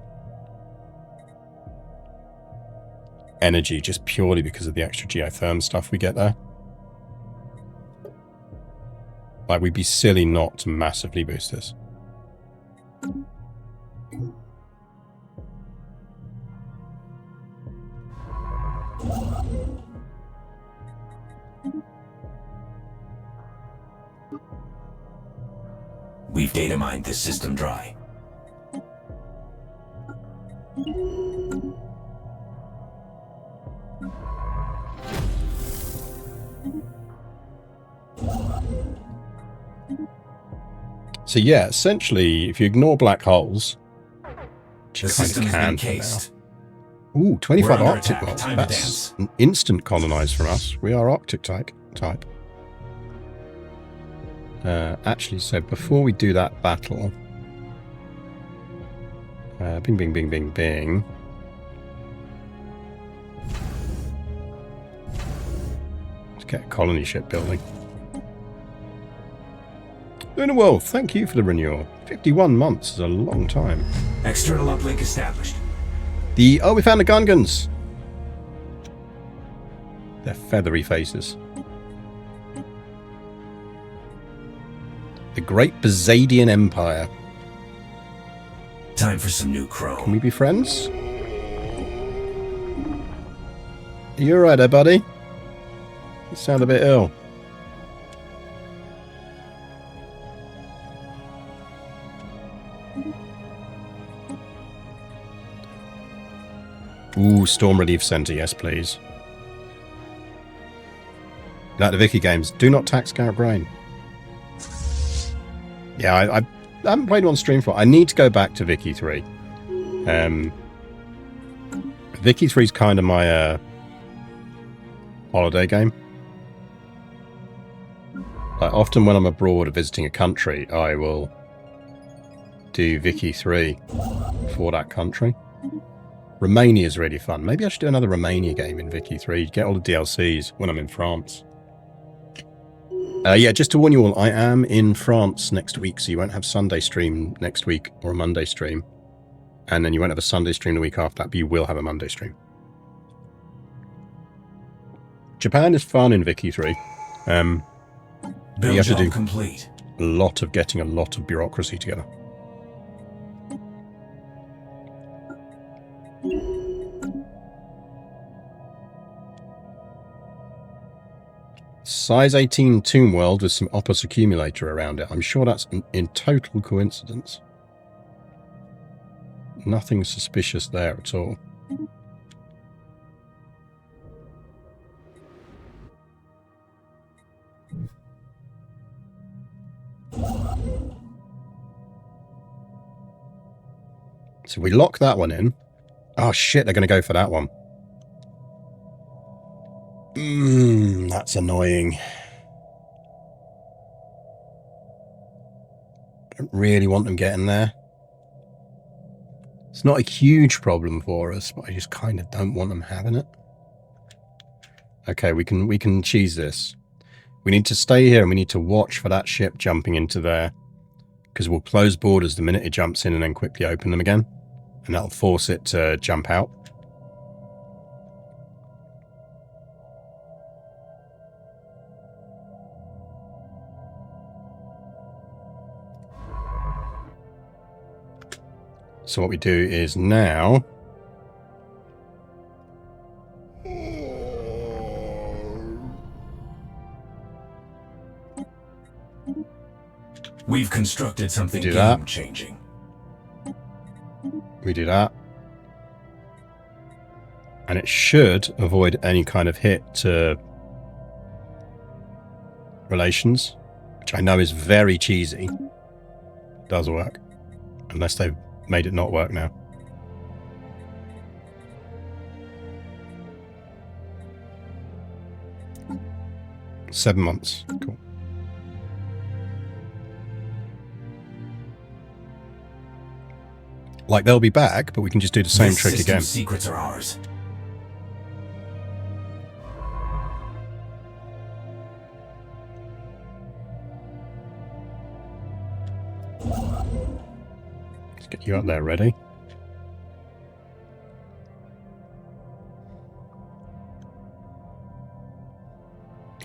energy just purely because of the extra geotherm stuff we get there. Like, we'd be silly not to massively boost this. We've data mined this system dry. So yeah, essentially, if you ignore black holes, The system has been cased. Ooh, 25 We're under Arctic attack. worlds. Time to That's dance. an instant colonized from us. We are Arctic type. Actually, so before we do that battle, bing, bing, bing, bing, bing. Let's get a colony ship building. Lunar Wolf, thank you for the renewal. 51 months is a long time. External uplink established. Oh, we found the Gungans. Their feathery faces. The Great Bazadian Empire. Time for some new Can chrome. we be friends? Are you alright there, buddy? You sound a bit ill. Ooh, Storm Relief Center, yes please. Like the Vicky games, do not tax Garrett Brain. Yeah, I haven't played one stream for. I need to go back to Vicky 3. Vicky 3 is kind of my holiday game. Like, often when I'm abroad or visiting a country, I will do Vicky 3 for that country. Romania is really fun. Maybe I should do another Romania game in Vicky 3. Get all the DLCs when I'm in France. Yeah, just to warn you all, I am in France next week, so you won't have Sunday stream next week or a Monday stream. And then you won't have a Sunday stream the week after that, but you will have a Monday stream. Japan is fun in Vicky 3. You have to do complete. a lot of getting a lot of bureaucracy together. Size 18 Tomb World with some Opus accumulator around it. I'm sure that's in total coincidence. Nothing suspicious there at all. So we lock that one in. Oh shit, they're going to go for that one. That's annoying. Don't really want them getting there. It's not a huge problem for us, but I just kind of don't want them having it. Okay, we can cheese this. We need to stay here and we need to watch for that ship jumping into there, because we'll close borders the minute it jumps in and then quickly open them again, and that'll force it to jump out. So what we do is now... We've constructed something game-changing. We do that. And it should avoid any kind of hit to relations, which I know is very cheesy. Does work. Unless they've made it not work now. $7 months. Cool. Like, they'll be back, but we can just do the same trick again. Secrets are ours. Let's get you up there ready.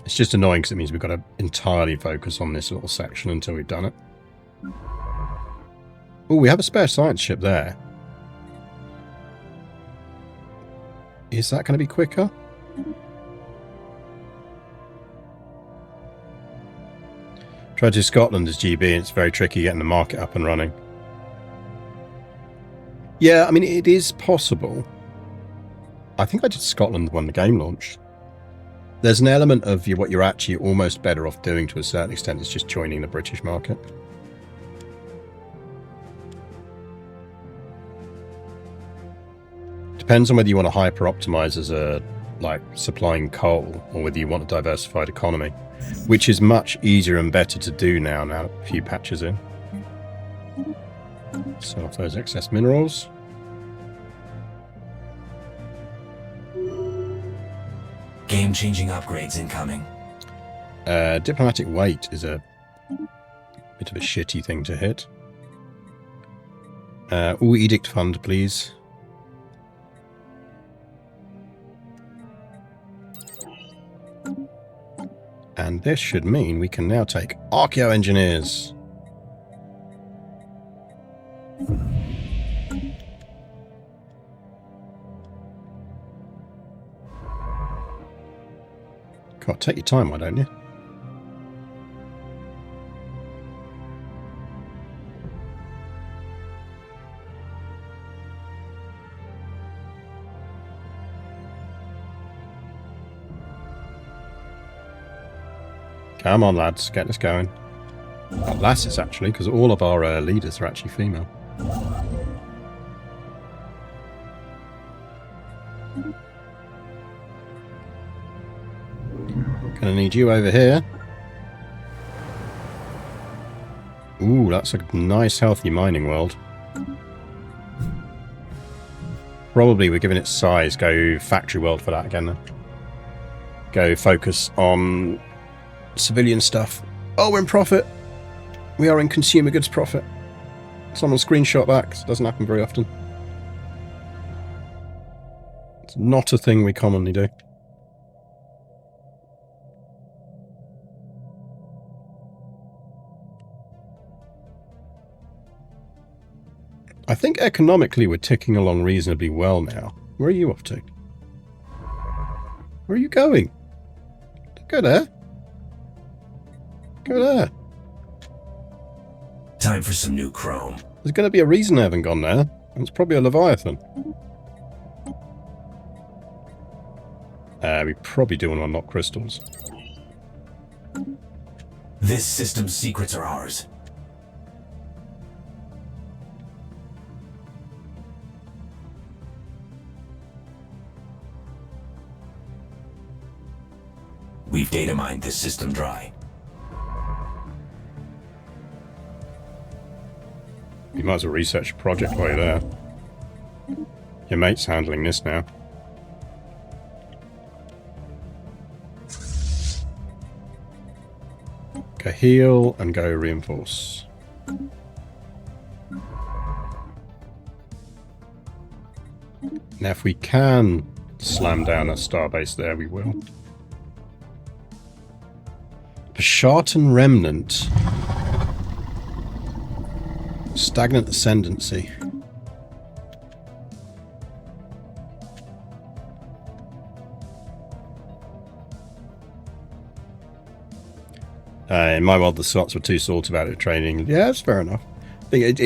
It's just annoying because it means we've got to entirely focus on this little section until we've done it. Oh, we have a spare science ship there. Is that going to be quicker? Tried to Scotland as GB, and it's very tricky getting the market up and running. Yeah, I mean, it is possible. I think I did Scotland when the game launched. There's an element of what you're actually almost better off doing to a certain extent is just joining the British market. Depends on whether you want to hyper-optimize as a, like, supplying coal, or whether you want a diversified economy, which is much easier and better to do now a few patches in. Sell off those excess minerals. Game-changing upgrades incoming. Diplomatic weight is a bit of a shitty thing to hit. Ooh, edict fund, please. And this should mean we can now take archaeo-engineers. God, take your time, why don't you? Come on, lads, get this going. Oh, lasses, actually, because all of our leaders are actually female. Gonna need you over here. Ooh, Ooh, that's a nice, healthy mining world. Probably we're giving it size. Go factory world for that again then. Go focus on civilian stuff. Oh, we're in profit. We are in consumer goods profit. Someone screenshot that, 'cause it doesn't happen very often. It's not a thing we commonly do. I think economically we're ticking along reasonably well now. Where are you off to? Where are you going? Don't go there. Go there. Time for some new chrome. There's going to be a reason I haven't gone there. And it's probably a Leviathan. We probably do want to unlock crystals. This system's secrets are ours. We've data mined this system dry. You might as well research a project while you're there. Your mate's handling this now. Go heal and go reinforce. Now if we can slam down a starbase there, we will. Pashartan Remnant. Stagnant Ascendancy. In my world, the slots were too salt about it training. Yeah, that's fair enough. I think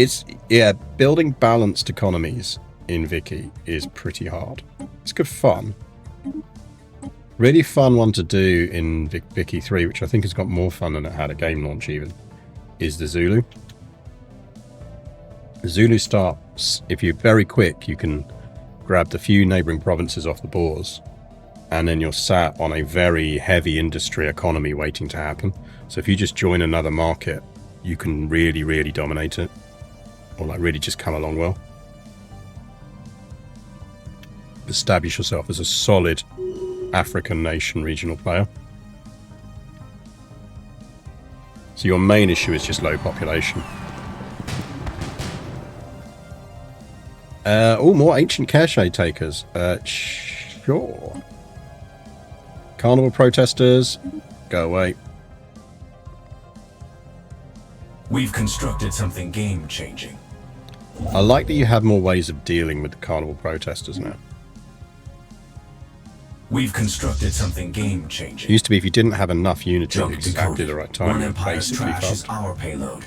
yeah, building balanced economies in Vicky is pretty hard. It's good fun. Really fun one to do in Vicky 3, which I think has got more fun than it had at game launch even, is the Zulu. The Zulu starts, if you're very quick, you can grab the few neighbouring provinces off the Boers, and then you're sat on a very heavy industry economy waiting to happen. So if you just join another market, you can really, really dominate it. Or like really just come along well. Establish yourself as a solid African nation regional player. So your main issue is just low population. Oh, more ancient cache takers. Sure. Carnival protesters, go away. We've constructed something game-changing. I like that you have more ways of dealing with the carnival protesters now. We've constructed something game-changing. It used to be if you didn't have enough unity Junk exactly decoded. the right time, One you Empire's basically trash is fucked. our payload.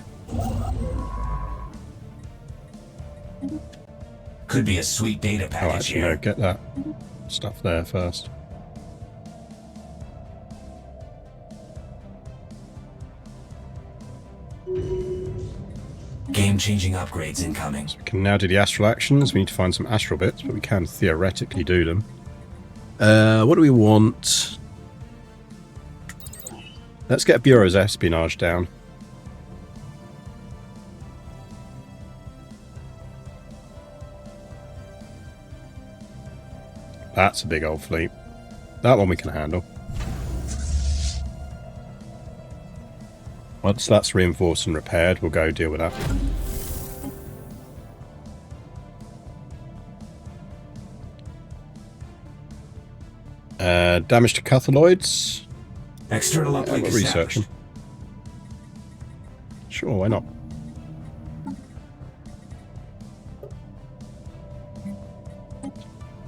Could be a sweet data Oh, package actually, here. no, get that stuff there first. Game-changing upgrades incoming. We can now do the astral actions. We need to find some astral bits, but we can theoretically do them. What do we want? Let's get Bureau's espionage down. That's a big old fleet. That one we can handle. Once that's reinforced and repaired, we'll go deal with that. Damage to Cathaloids. External uplink We'll research them. established. Sure, why not?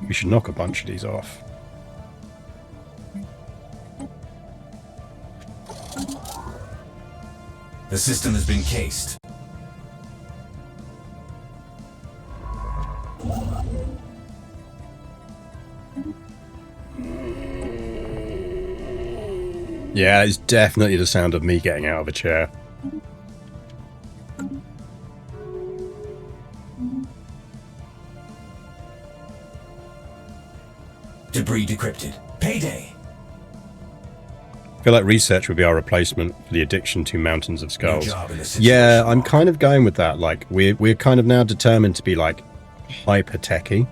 We should knock a bunch of these off. The system has been cased. Yeah, it's definitely the sound of me getting out of a chair. Debris decrypted. Payday. I feel like research would be our replacement for the addiction to mountains of skulls. job in this Yeah, situation. I'm kind of going with that. Like, we're kind of now determined to be, like, hyper-techy.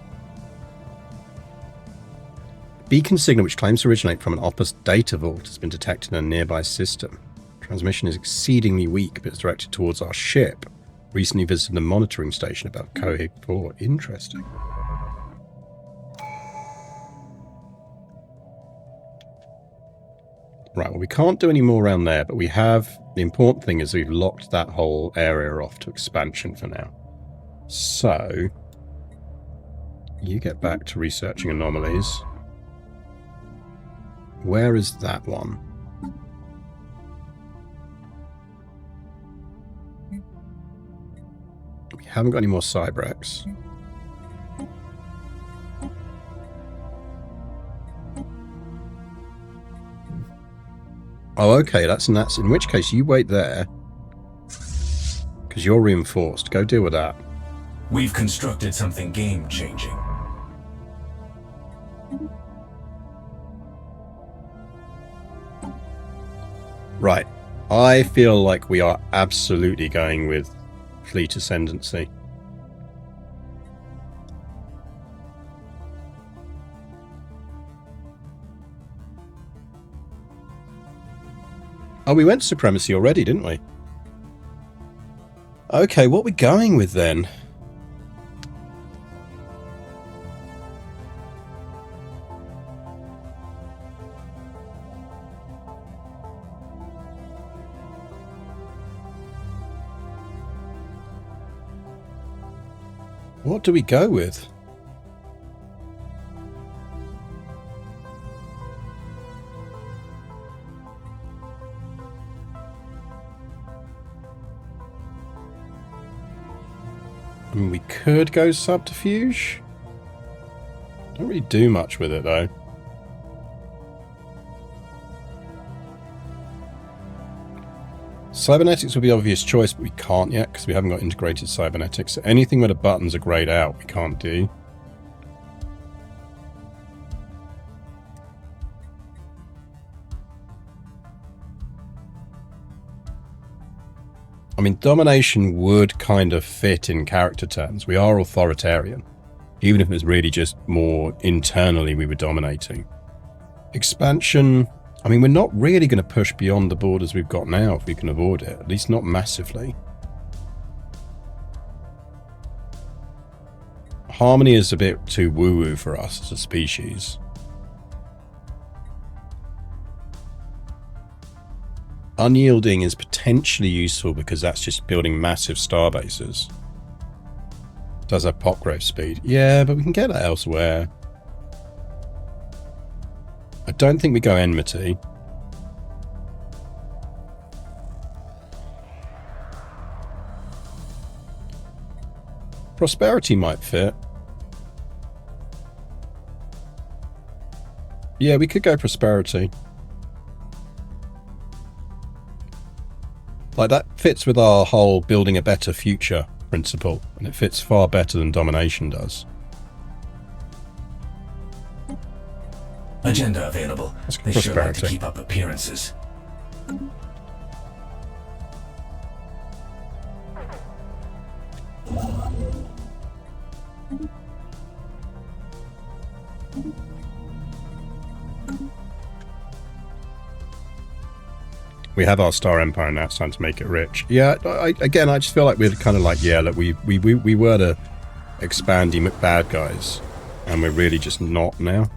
Beacon signal, which claims to originate from an Opus data vault, has been detected in a nearby system. Transmission is exceedingly weak, but it's directed towards our ship. Recently visited a monitoring station above Cohig 4. Interesting. Right, well, we can't do any more around there, but we have... The important thing is we've locked that whole area off to expansion for now. So... You get back to researching anomalies. Where is that one? We haven't got any more Cybrex. Oh, okay, that's nuts. In which case, you wait there. Because you're reinforced. Go deal with that. We've constructed something game-changing. Right. I feel like we are absolutely going with Fleet Ascendancy. Oh, we went Supremacy already, didn't we? Okay, what are we going with then? What do we go with? I mean, we could go Subterfuge. Don't really do much with it, though. Cybernetics would be the obvious choice, but we can't yet because we haven't got integrated cybernetics. So anything where the buttons are grayed out, we can't do. I mean, domination would kind of fit in character terms. We are authoritarian. Even if it was really just more internally we were dominating. Expansion... I mean, we're not really going to push beyond the borders we've got now if we can avoid it. At least not massively. Harmony is a bit too woo-woo for us as a species. Unyielding is potentially useful because that's just building massive star bases. Does have pop growth speed. Yeah, but we can get that elsewhere. I don't think we go Enmity. Prosperity might fit. Yeah, we could go Prosperity. Like, that fits with our whole building a better future principle, and it fits far better than Domination does. Agenda available. They sure like to keep up appearances. We have our Star Empire now, it's time to make it rich. Yeah, again, I just feel like we're kind of like, yeah, look, we were the expandy bad guys, and we're really just not now.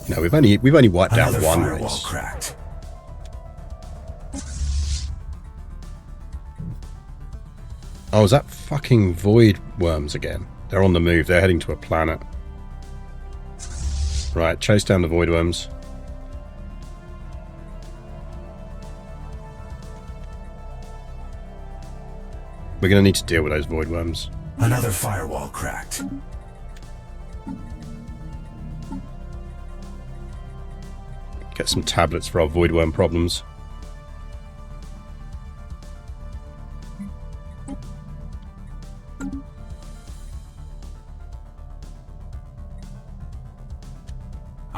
No, we've only wiped out one race. Cracked. Oh, is that fucking void worms again? They're on the move. They're heading to a planet. Right, chase down the void worms. We're going to need to deal with those void worms. Another firewall cracked. Get some tablets for our void worm problems.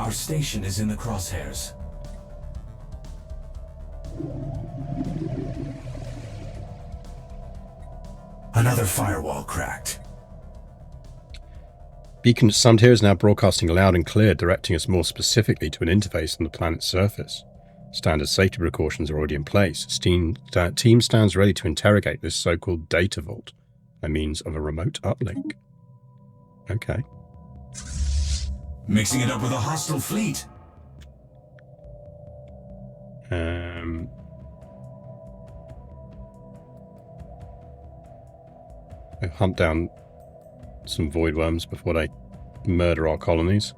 Our station is in the crosshairs. Another firewall cracked. Beacon sound here is now broadcasting loud and clear, directing us more specifically to an interface on the planet's surface. Standard safety precautions are already in place. Team stands ready to interrogate this so-called data vault by means of a remote uplink. Okay. Mixing it up with a hostile fleet. We'll hunt down some void worms before they murder our colonies.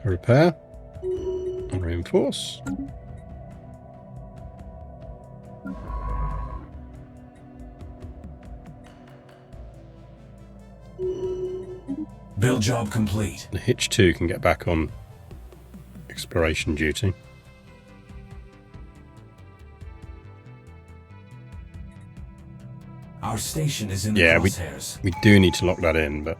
Repair and reinforce. Build job complete. The Hitch 2 can get back on exploration duty. Our station is in the crosshairs. We do need to lock that in, but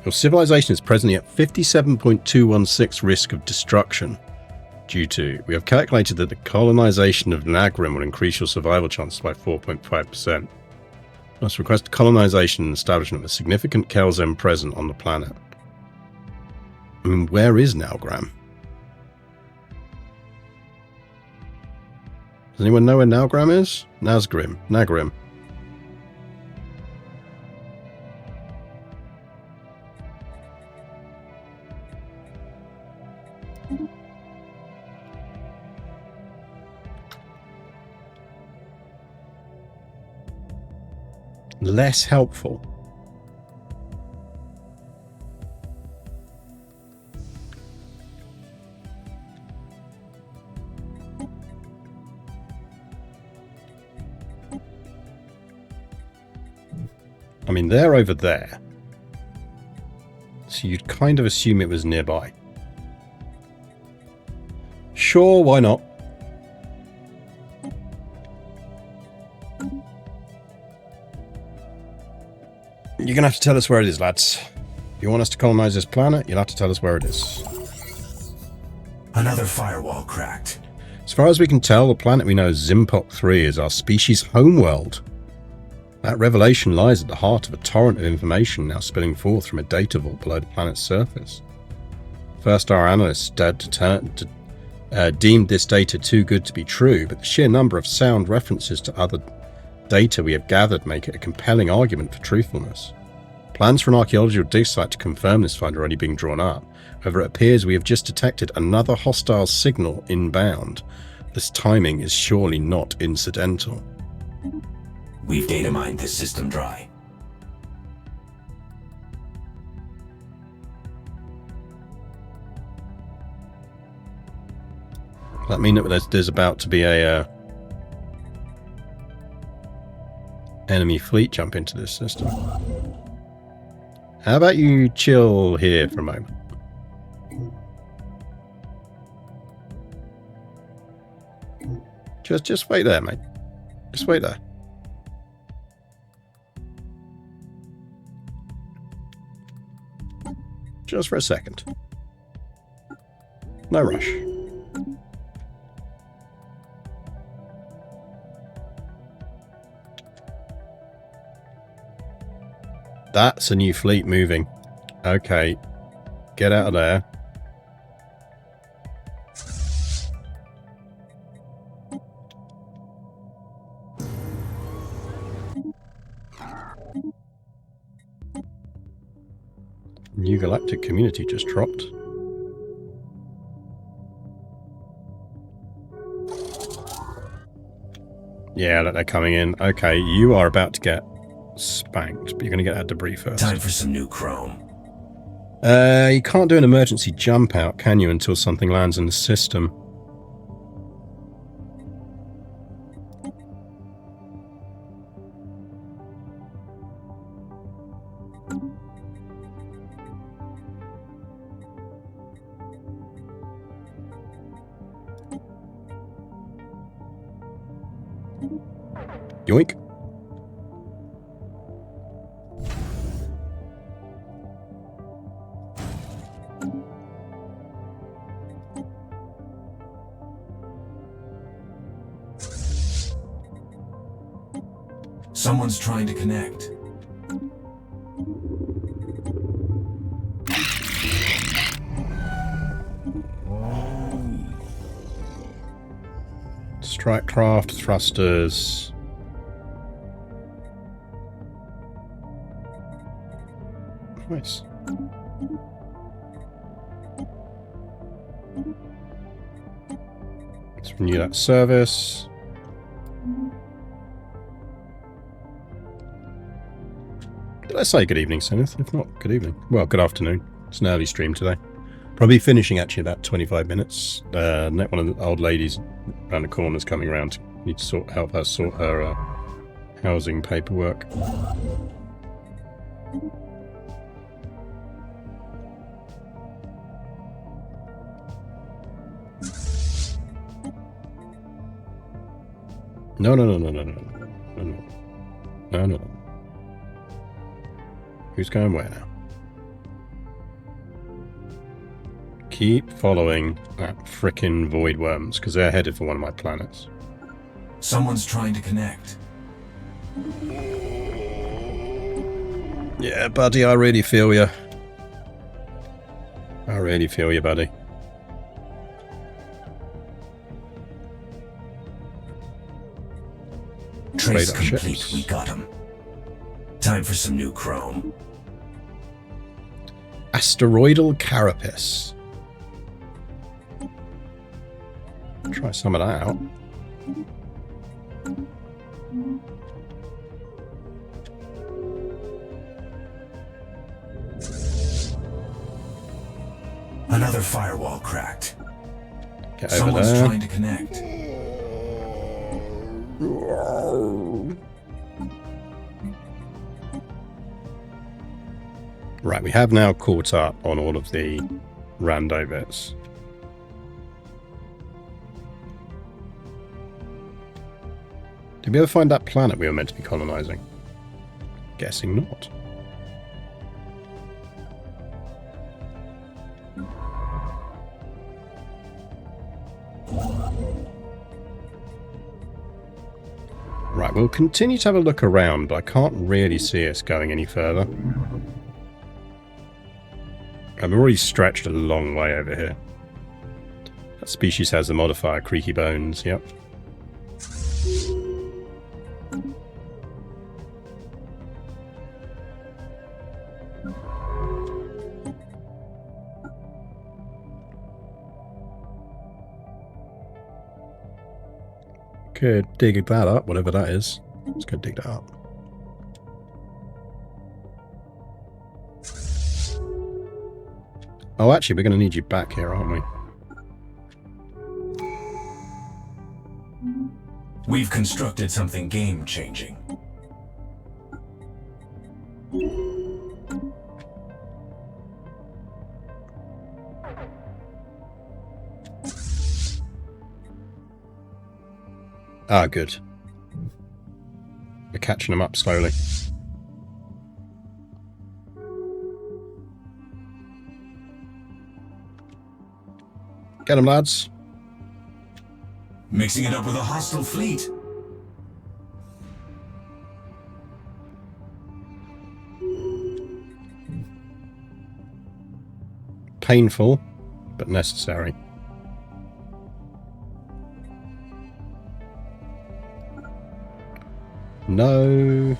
your civilization is presently at 57.216 risk of destruction. Due to, we have calculated that the colonization of Nagrim will increase your survival chances by 4.5%. Must request colonization and establishment of a significant Kelzem present on the planet. I mean, where is Nalgram? Does anyone know where Nalgram is? Nagrim. Less helpful. I mean, they're over there. So you'd kind of assume it was nearby. Sure, why not? You're going to have to tell us where it is, lads. If you want us to colonize this planet, you'll have to tell us where it is. Another firewall cracked. As far as we can tell, the planet we know as Zimpok 3 is our species' homeworld. That revelation lies at the heart of a torrent of information now spilling forth from a data vault below the planet's surface. First, our analysts deemed this data too good to be true, but the sheer number of sound references to other data we have gathered make it a compelling argument for truthfulness. Plans for an archaeological dig site to confirm this find are already being drawn up. However, it appears we have just detected another hostile signal inbound. This timing is surely not incidental. We've data mined this system dry. Does that mean that there's about to be a enemy fleet jump into this system? How about you chill here for a moment? Just wait there, mate. Just wait there. Just for a second. No rush. That's a new fleet moving. Okay. Get out of there. New galactic community just dropped. Yeah, they're coming in. Okay, you are about to get spanked, but you're going to get that debris first. Time for some new chrome. You can't do an emergency jump out, can you, until something lands in the system? Yoink. Someone's trying to connect. Strike craft, thrusters. Nice. Let's renew that service. Did I say good evening, Seneth? If not, good evening. Well, good afternoon. It's an early stream today. Probably finishing actually about 25 minutes. One of the old ladies around the corner is coming around. Need to help her sort her housing paperwork. No. Who's going where now? Keep following that frickin' void worms, because they're headed for one of my planets. Someone's trying to connect. Yeah, buddy, I really feel you. I really feel you, buddy. Trace Radar complete, ships. we got him. Time for some new chrome. Asteroidal carapace. Try some of that out. Another firewall cracked. Get over Someone's there. trying to connect. Right, we have now caught up on all of the rando bits. Did we ever find that planet we were meant to be colonizing? Guessing not. Right, we'll continue to have a look around, but I can't really see us going any further. I've already stretched a long way over here. That species has the modifier creaky bones, yep. Could dig that up, whatever that is. Let's go dig that up. Oh, actually, we're going to need you back here, aren't we? We've constructed something game-changing. Ah, good. We're catching them up slowly. Get them, lads. Mixing it up with a hostile fleet. Painful, but necessary. No.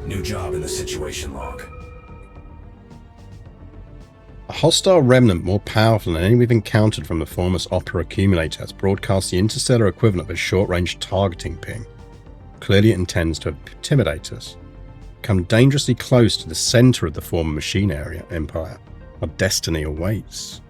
New job in the situation log. A hostile remnant more powerful than any we've encountered from the former Opera accumulator has broadcast the interstellar equivalent of a short-range targeting ping. Clearly it intends to intimidate us. Come dangerously close to the center of the former machine area empire. Our destiny awaits.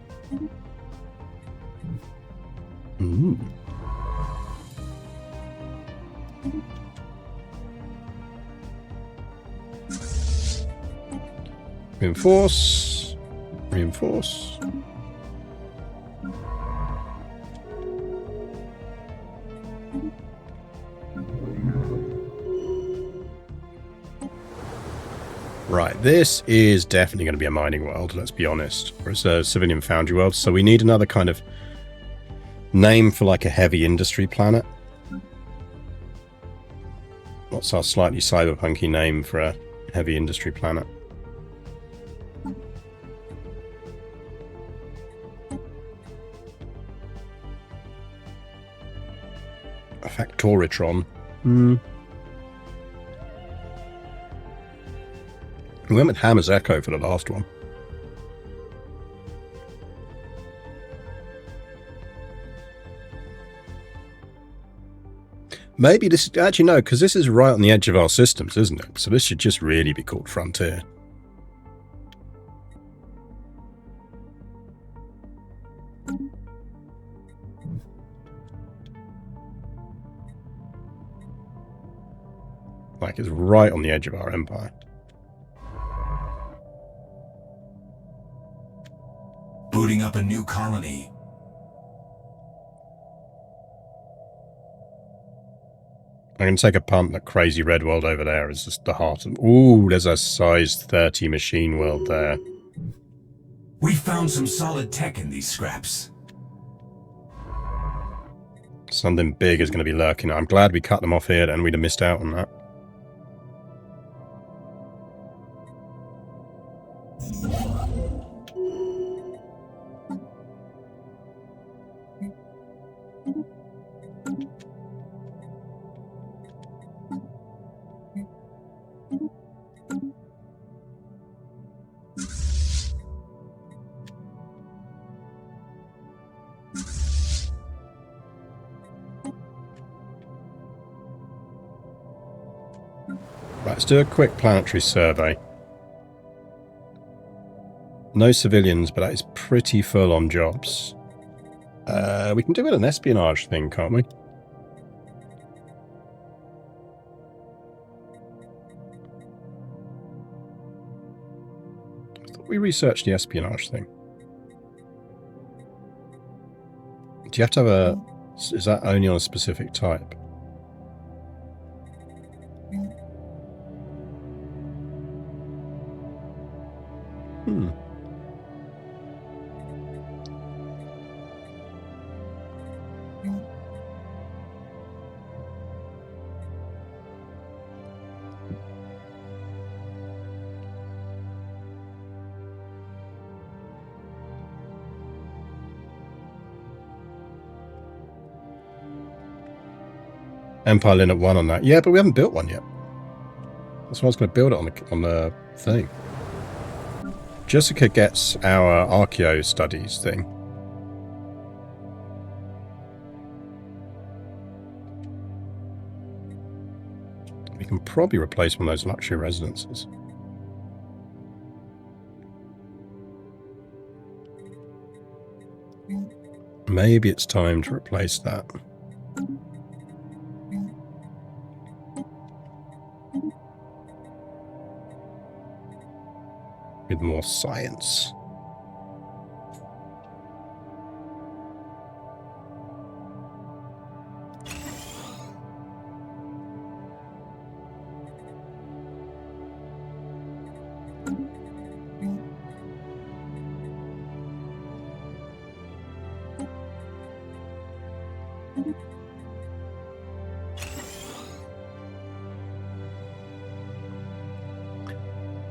Reinforce. Reinforce. Right, this is definitely going to be a mining world, let's be honest. Or it's a civilian foundry world, so we need another kind of name for like a heavy industry planet. What's our slightly cyberpunky name for a heavy industry planet? A Factoritron. We went with Hammer's Echo for the last one. Maybe this... Actually, no, because this is right on the edge of our systems, isn't it? So this should just really be called Frontier. Like, it's right on the edge of our empire. Booting up a new colony. I'm going to take a punt that crazy red world over there is just the heart of... Ooh, there's a size 30 machine world there. We found some solid tech in these scraps. Something big is going to be lurking. I'm glad we cut them off here, then we'd have missed out on that. Right, let's do a quick planetary survey. No civilians, but that is pretty full on jobs. We can do it an espionage thing, can't we? I thought we researched the espionage thing. Do you have to have a... Is that only on a specific type? Empire Linux 1 on that. Yeah, but we haven't built one yet. That's why I was going to build it on the thing. Jessica gets our archaeo studies thing. We can probably replace one of those luxury residences. Maybe it's time to replace that. With more science.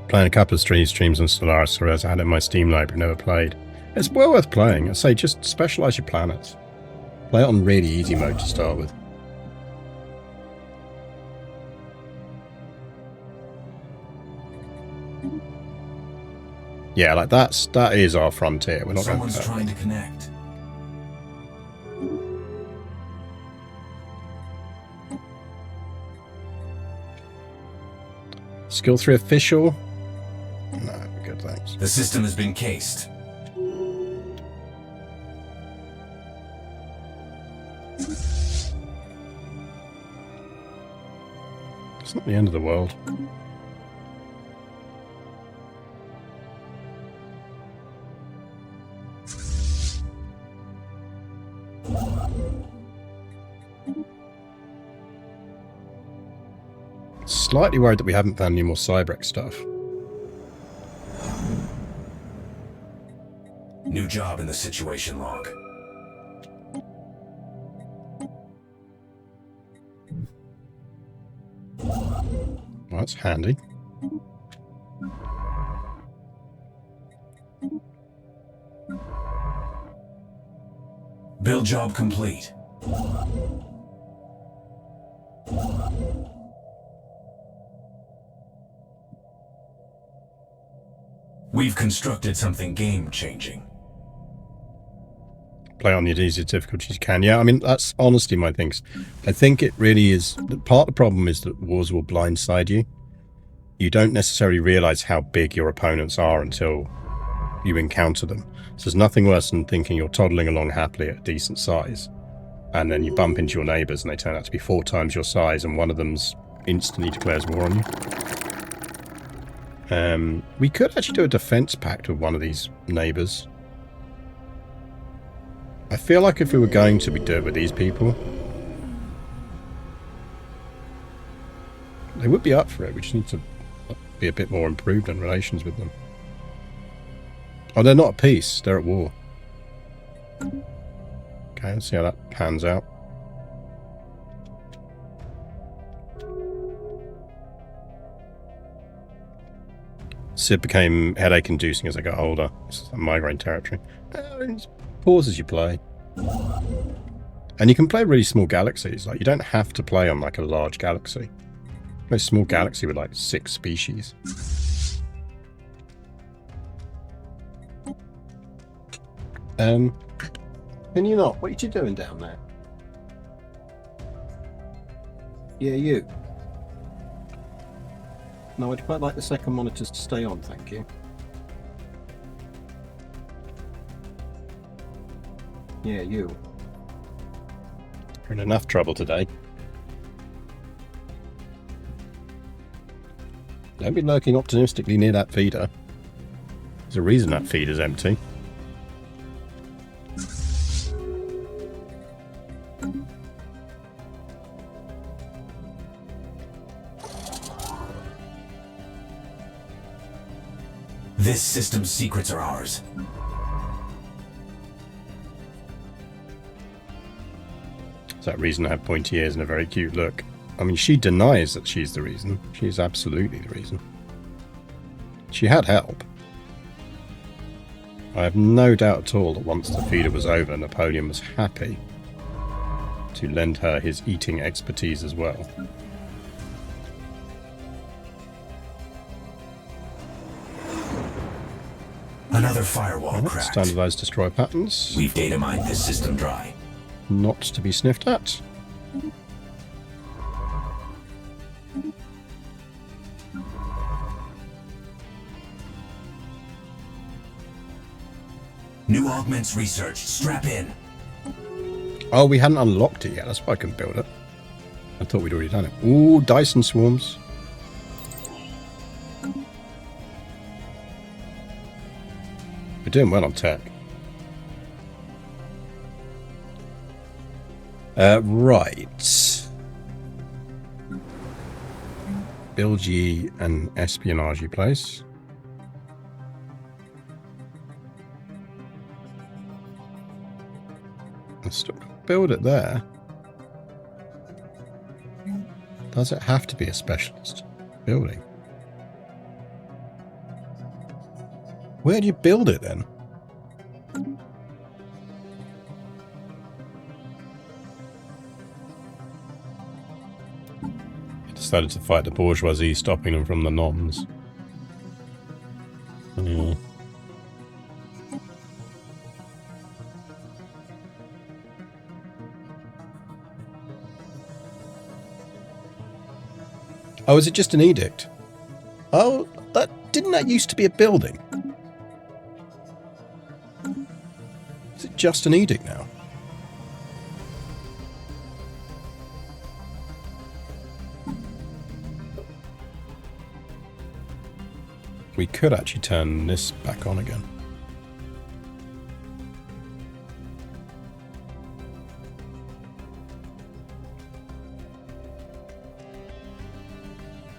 Playing a couple of streams on Stellaris, whereas I had it in my Steam library, never played. It's well worth playing. I say just specialise your planets. Play it on really easy mode to start with. Yeah, like that is our frontier. We're not going to trying to connect. Skill 3 official. No, good, thanks. The system has been cased. It's not the end of the world. slightly worried that we haven't found any more Cybrex stuff. New job in the situation log. Well, that's handy. Build job complete. We've constructed something game-changing. Play on the easiest difficulties you can. Yeah, I mean, that's honestly my things. I think it really is... Part of the problem is that wars will blindside you. You don't necessarily realise how big your opponents are until you encounter them. So there's nothing worse than thinking you're toddling along happily at a decent size, and then you bump into your neighbours and they turn out to be 4 times your size, and one of them's instantly declares war on you. We could actually do a defence pact with one of these neighbours. I feel like if we were going to, we'd do it with these people. They would be up for it. We just need to be a bit more improved in relations with them. Oh, they're not at peace. They're at war. Okay, let's see how that pans out. Sid became headache-inducing as I got older. This is migraine territory. Pause as you play. And you can play really small galaxies. Like, you don't have to play on like a large galaxy. A small galaxy with like 6 species. Can you not? What are you doing down there? Yeah, you. No, I'd quite like the second monitors to stay on, thank you. Yeah, you. You're in enough trouble today. Don't be lurking optimistically near that feeder. There's a reason that feeder's empty. This system's secrets are ours. It's that reason I have pointy ears and a very cute look. I mean, she denies that she's the reason. She's absolutely the reason. She had help. I have no doubt at all that once the feeder was over, Napoleon was happy to lend her his eating expertise as well. Another firewall cracked. Standardized destroy patterns. We've data mined this system dry. Not to be sniffed at. New augments researched. Strap in. Oh, we hadn't unlocked it yet. That's why I couldn't build it. I thought we'd already done it. Ooh, Dyson swarms. We're doing well on tech. Right. Build ye an espionage place. Let's build it there. Does it have to be a specialist building? Where do you build it then? He decided to fight the bourgeoisie, stopping them from the noms. Oh, is it just an edict? Oh, didn't that used to be a building? Is it just an edict now? We could actually turn this back on again.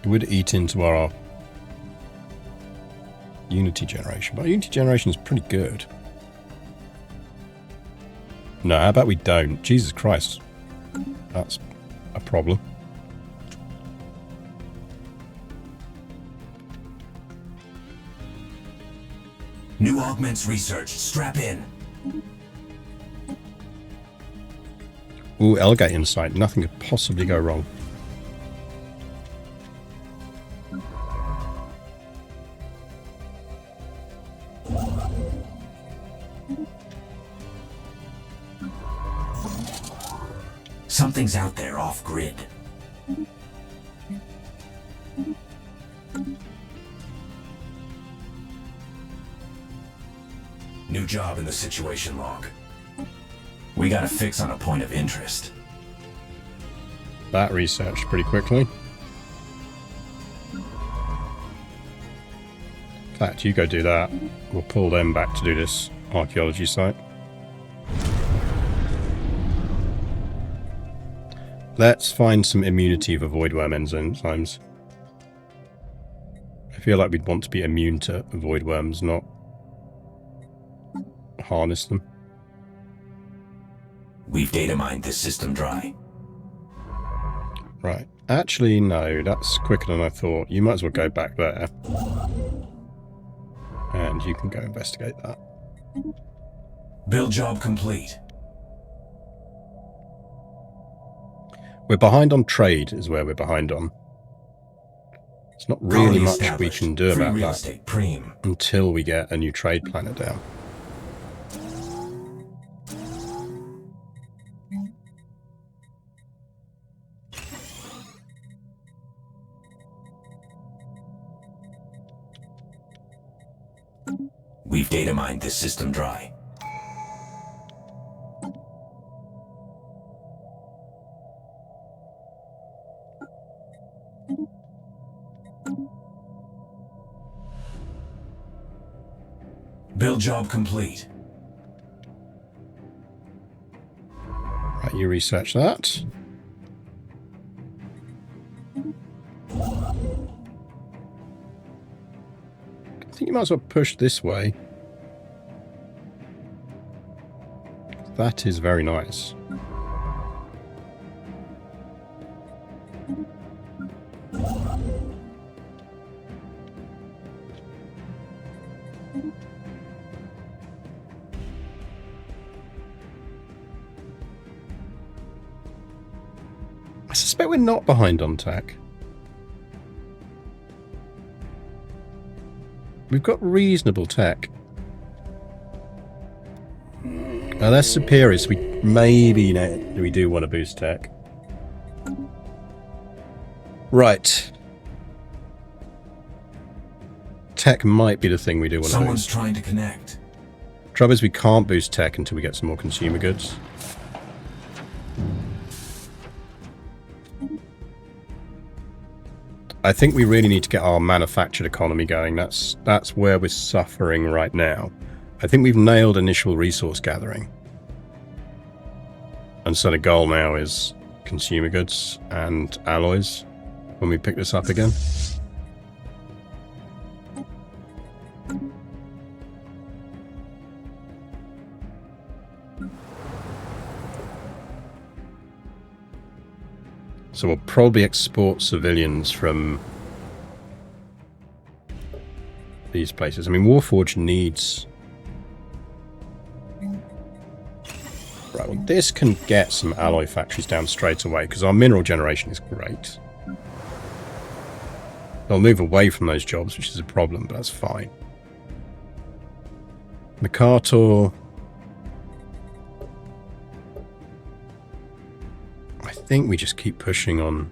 It would eat into our Unity generation, but Unity generation is pretty good. No, how about we don't? Jesus Christ. That's a problem. New augments research. Strap in. Ooh, Elgate Insight. Nothing could possibly go wrong. Something's out there off-grid. New job in the situation log. We got a fix on a point of interest. That researched pretty quickly. In fact, you go do that. We'll pull them back to do this archaeology site. Let's find some immunity for void worm enzymes. I feel like we'd want to be immune to void worms, not harness them. We've data mined this system dry. Right. Actually, no, that's quicker than I thought. You might as well go back there. And you can go investigate that. Build job complete. We're behind on trade is where we're behind on. There's not really much we can do about real that estate preem. until we get a new trade planner down. We've data mined this system dry. Build job complete. Right, you research that. I think you might as well push this way. That is very nice. I suspect we're not behind on tech. We've got reasonable tech. Now that's superior, so we maybe we do want to boost tech. Right. Tech might be the thing we do want to Someone's boost. trying to connect. Trouble is we can't boost tech until we get some more consumer goods. I think we really need to get our manufactured economy going. That's where we're suffering right now. I think we've nailed initial resource gathering. And so the goal now is consumer goods and alloys when we pick this up again. So we'll probably export civilians from these places. I mean, Warforged needs... Right, well, this can get some alloy factories down straight away, because our mineral generation is great. They'll move away from those jobs, which is a problem, but that's fine. Mercator... I think we just keep pushing on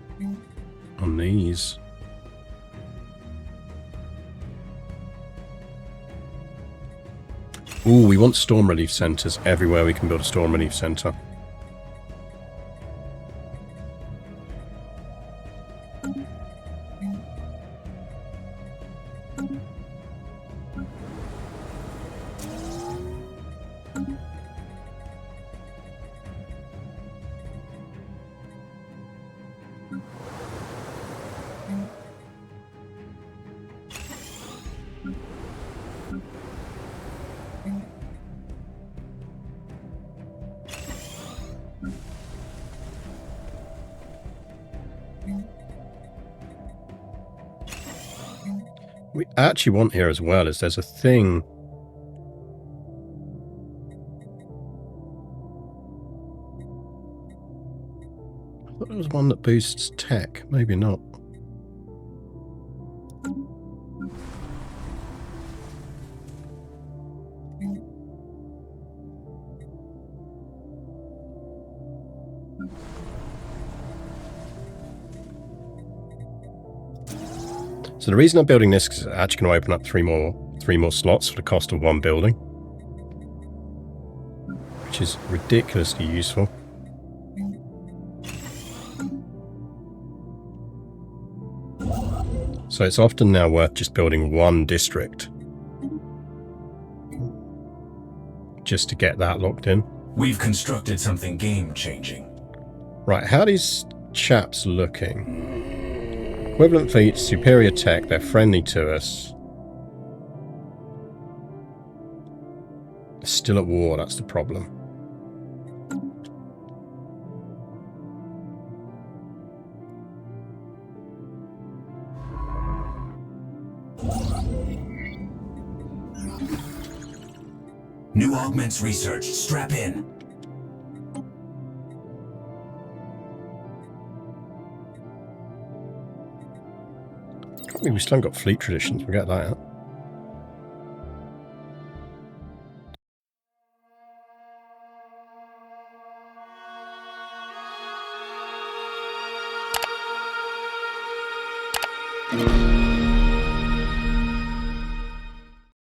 these. Ooh, we want storm relief centers everywhere we can build a storm relief center. we actually want here as well is there's a thing. I thought there was one that boosts tech. Maybe not. So the reason I'm building this is it's actually going to open up three more slots for the cost of one building, which is ridiculously useful. So it's often now worth just building one district just to get that locked in. We've constructed something game-changing. Right, how are these chaps looking? Equivalent fleet, superior tech, they're friendly to us. Still at war, that's the problem. New augments researched. Strap in. I mean, we still haven't got fleet traditions, we'll get that out.